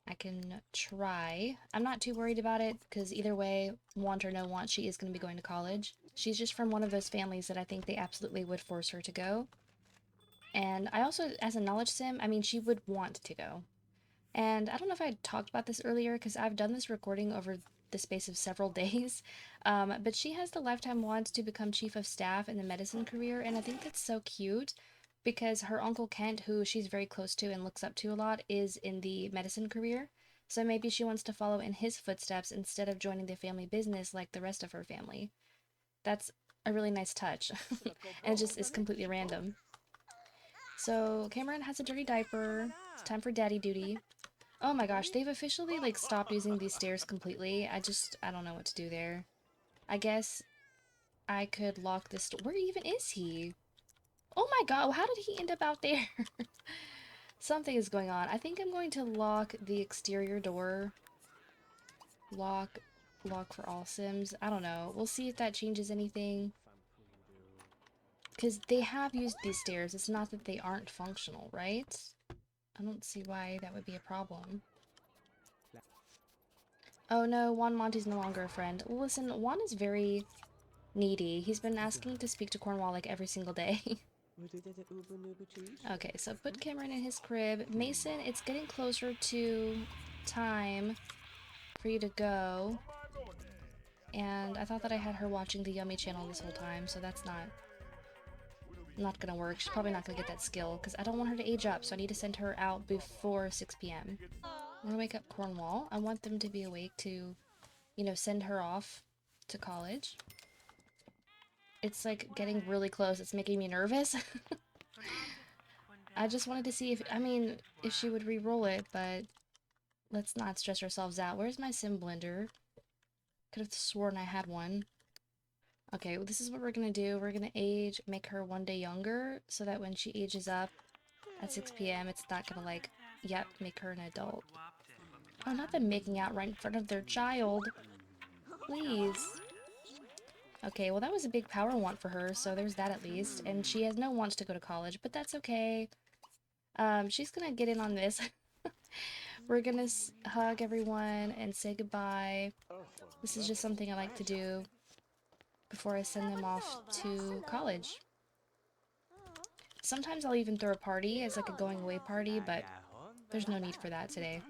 I can try. I'm not too worried about it, because either way, want or no want, she is going to be going to college. She's just from one of those families that I think they absolutely would force her to go. And I also, as a knowledge sim, I mean, she would want to go. And I don't know if I talked about this earlier, because I've done this recording over the space of several days, but she has the lifetime want to become chief of staff in the medicine career, and I think that's so cute, because her uncle Kent, who she's very close to and looks up to a lot, is in the medicine career, so maybe she wants to follow in his footsteps instead of joining the family business like the rest of her family. That's a really nice touch, and it just is completely random. So Cameron has a dirty diaper. It's time for daddy duty. Oh my gosh, they've officially, like, stopped using these stairs completely. I don't know what to do there. I guess I could lock this door. Where even is he? Oh my god, how did he end up out there? Something is going on. I think I'm going to lock the exterior door. Lock for all sims. I don't know. We'll see if that changes anything. Because they have used these stairs. It's not that they aren't functional, right? I don't see why that would be a problem. Oh no, Juan Monty's no longer a friend. Listen, Juan is very needy. He's been asking to speak to Cornwall like every single day. Okay, so put Cameron in his crib. Mason, it's getting closer to time for you to go. And I thought that I had her watching the Yummy channel this whole time, so that's not gonna work. She's probably not gonna get that skill, because I don't want her to age up, so I need to send her out before 6 p.m. I'm gonna wake up Cornwall. I want them to be awake to, you know, send her off to college. It's like getting really close. It's making me nervous. I just wanted to see if, I mean, if she would re-roll it, but let's not stress ourselves out. Where's my sim blender? Could have sworn I had one. Okay, well, this is what we're gonna do. We're gonna make her 1 day younger, so that when she ages up at 6 p.m., it's not gonna, like, yep, make her an adult. Oh, not them making out right in front of their child. Please. Okay, well, that was a big power want for her, so there's that at least. And she has no wants to go to college, but that's okay. She's gonna get in on this. We're gonna hug everyone and say goodbye. This is just something I like to do before I send them off to college. Sometimes I'll even throw a party as like a going away party, but there's no need for that today.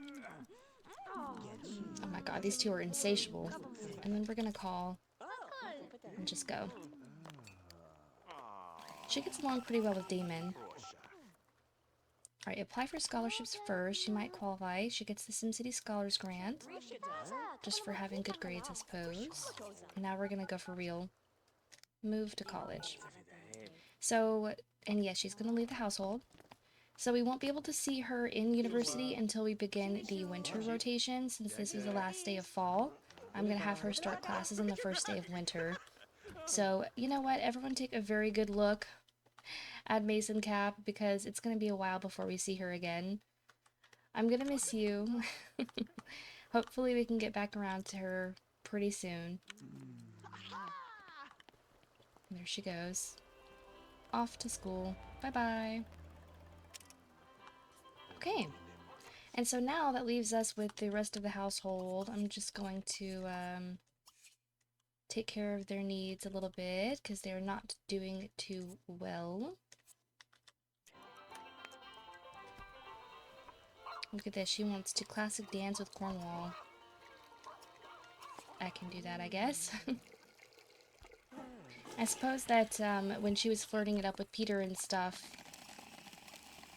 Oh my god, these two are insatiable. And then we're gonna call and just go. She gets along pretty well with Damon. Alright, apply for scholarships first. She might qualify. She gets the SimCity Scholars Grant. Just for having good grades, I suppose. Now we're gonna go for real. Move to college. So, and yes, she's gonna leave the household. So we won't be able to see her in university until we begin the winter rotation, since this is the last day of fall. I'm gonna have her start classes on the first day of winter. So, you know what? Everyone take a very good look at Mason Capp, because it's gonna be a while before we see her again. I'm gonna miss you. Hopefully we can get back around to her pretty soon. There she goes. Off to school. Bye-bye. Okay. And so now that leaves us with the rest of the household. I'm just going to take care of their needs a little bit, because they're not doing too well. Look at this. She wants to classic dance with Cornwall. I can do that, I guess. I suppose that when she was flirting it up with Peter and stuff,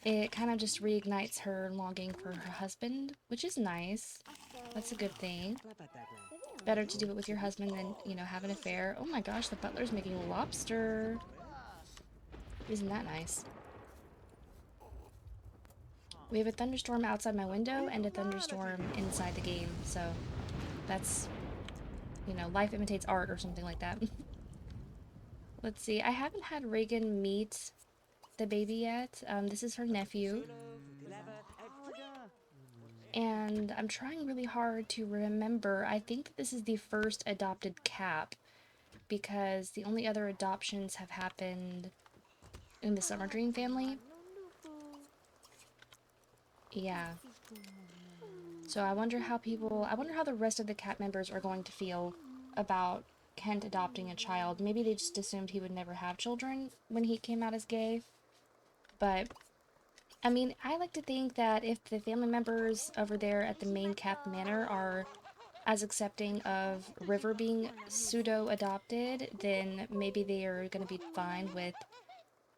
it kind of just reignites her longing for her husband, which is nice. That's a good thing. Better to do it with your husband than, you know, have an affair. Oh my gosh, the butler's making lobster. Isn't that nice? We have a thunderstorm outside my window and a thunderstorm inside the game, so that's, you know, life imitates art or something like that. Let's see, I haven't had Regan meet the baby yet. This is her nephew. And I'm trying really hard to remember. I think that this is the first adopted Capp, because the only other adoptions have happened in the Summer Dream family. Yeah. So I wonder how the rest of the Capp members are going to feel about Kent adopting a child. Maybe they just assumed he would never have children when he came out as gay. But, I mean, I like to think that if the family members over there at the main Capp Manor are as accepting of River being pseudo-adopted, then maybe they are going to be fine with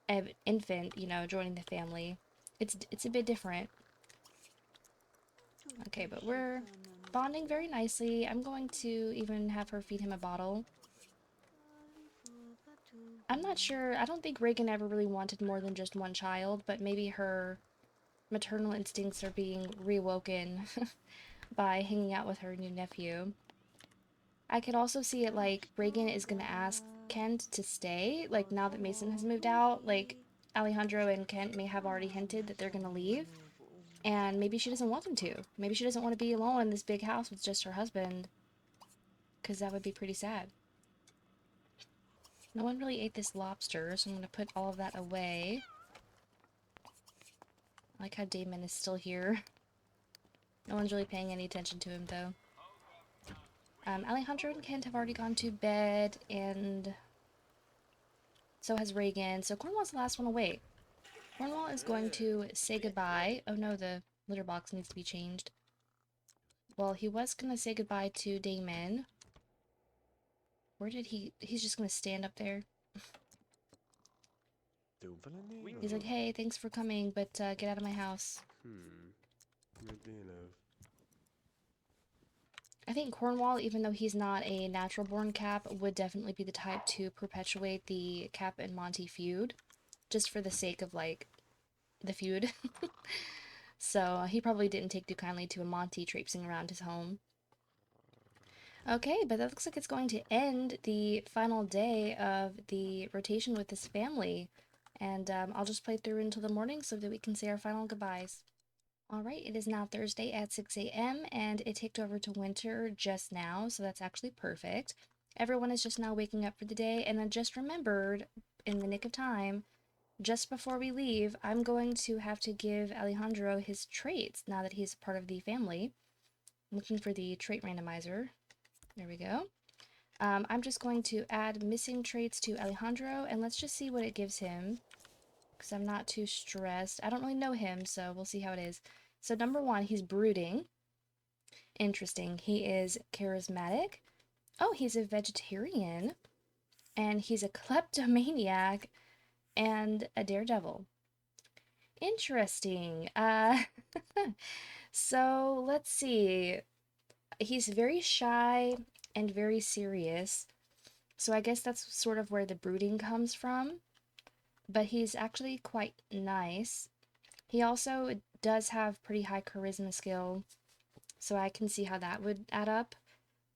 an infant, you know, joining the family. It's a bit different. Okay, but we're bonding very nicely. I'm going to even have her feed him a bottle. I'm not sure. I don't think Regan ever really wanted more than just one child, but maybe her maternal instincts are being reawoken by hanging out with her new nephew. I could also see it like Regan is gonna ask Kent to stay, like now that Mason has moved out. Like Alejandro and Kent may have already hinted that they're gonna leave, and maybe she doesn't want them to. Maybe she doesn't want to be alone in this big house with just her husband, because that would be pretty sad. No one really ate this lobster, so I'm gonna put all of that away. I like how Damon is still here. No one's really paying any attention to him, though. Alejandro and Kent have already gone to bed, and so has Regan. So Cornwall's the last one awake. Cornwall is going to say goodbye. Oh no, the litter box needs to be changed. Well, he was going to say goodbye to Damon. Where did he's just going to stand up there. He's like, hey, thanks for coming, but get out of my house. I think Cornwall, even though he's not a natural-born Capp, would definitely be the type to perpetuate the Capp and Monty feud, just for the sake of, like, the feud. So he probably didn't take too kindly to a Monty traipsing around his home. Okay, but that looks like it's going to end the final day of the rotation with this family. And I'll just play through until the morning so that we can say our final goodbyes. Alright, it is now Thursday at 6 a.m. and it ticked over to winter just now, so that's actually perfect. Everyone is just now waking up for the day, and I just remembered, in the nick of time, just before we leave, I'm going to have to give Alejandro his traits now that he's part of the family. I'm looking for the trait randomizer. There we go. I'm just going to add missing traits to Alejandro, and let's just see what it gives him, because I'm not too stressed. I don't really know him, so we'll see how it is. So number 1, he's brooding. Interesting. He is charismatic. Oh, he's a vegetarian. And he's a kleptomaniac and a daredevil. Interesting. So let's see. He's very shy and very serious. So I guess that's sort of where the brooding comes from. But he's actually quite nice. He also does have pretty high charisma skill, so I can see how that would add up.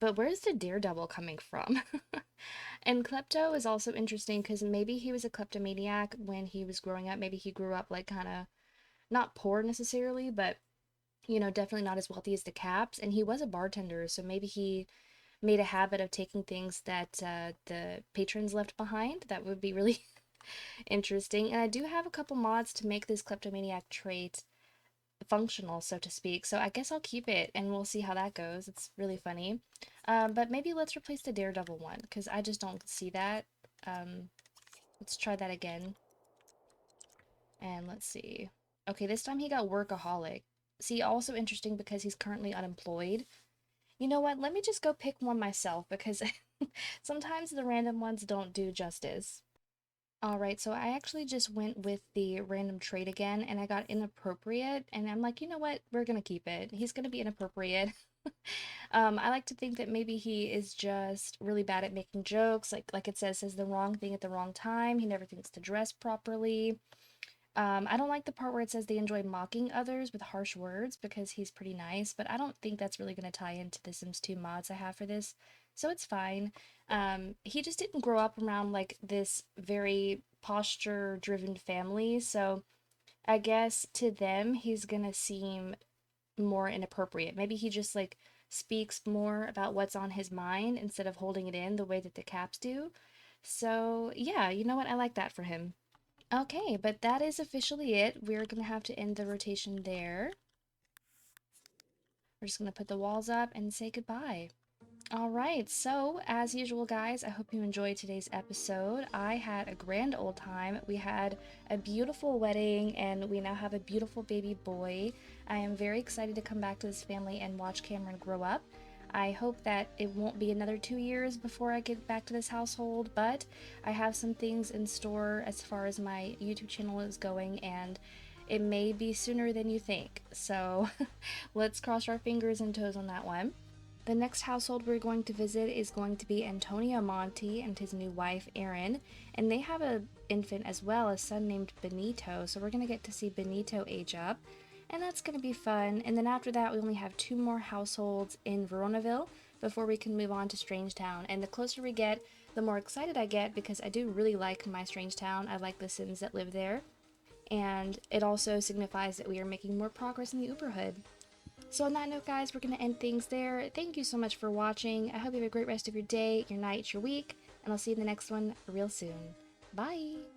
But where's the daredevil coming from? And klepto is also interesting because maybe he was a kleptomaniac when he was growing up. Maybe he grew up like kind of not poor necessarily, but you know, definitely not as wealthy as the Capps. And he was a bartender, so maybe he made a habit of taking things that the patrons left behind. That would be really interesting. And I do have a couple mods to make this kleptomaniac trait functional, so to speak. So I guess I'll keep it and we'll see how that goes. It's really funny. But maybe let's replace the daredevil one because I just don't see that. Let's try that again. And let's see. Okay, this time he got workaholic. See, also interesting because he's currently unemployed. You know what? Let me just go pick one myself because sometimes the random ones don't do justice. Alright, so I actually just went with the random trait again, and I got inappropriate, and I'm like, you know what? We're gonna keep it. He's gonna be inappropriate. I like to think that maybe he is just really bad at making jokes, like it says the wrong thing at the wrong time. He never thinks to dress properly. I don't like the part where it says they enjoy mocking others with harsh words because he's pretty nice, but I don't think that's really going to tie into the Sims 2 mods I have for this, so it's fine. He just didn't grow up around like this very posture-driven family, so I guess to them he's gonna seem more inappropriate. Maybe he just like speaks more about what's on his mind instead of holding it in the way that the Capps do. So yeah, you know what? I like that for him. Okay, but that is officially it. We're going to have to end the rotation there. We're just going to put the walls up and say goodbye. Alright, so as usual guys, I hope you enjoyed today's episode. I had a grand old time. We had a beautiful wedding and we now have a beautiful baby boy. I am very excited to come back to this family and watch Cameron grow up. I hope that it won't be another 2 years before I get back to this household, but I have some things in store as far as my YouTube channel is going, and it may be sooner than you think. So let's cross our fingers and toes on that one. The next household we're going to visit is going to be Antonio Monty and his new wife, Erin, and they have an infant as well, a son named Benito, so we're going to get to see Benito age up, and that's going to be fun. And then after that, we only have 2 more households in Veronaville before we can move on to Strangetown, and the closer we get, the more excited I get because I do really like my Strangetown. I like the Sims that live there, and it also signifies that we are making more progress in the Uberhood. So on that note guys, we're going to end things there. Thank you so much for watching. I hope you have a great rest of your day, your night, your week, and I'll see you in the next one real soon. Bye!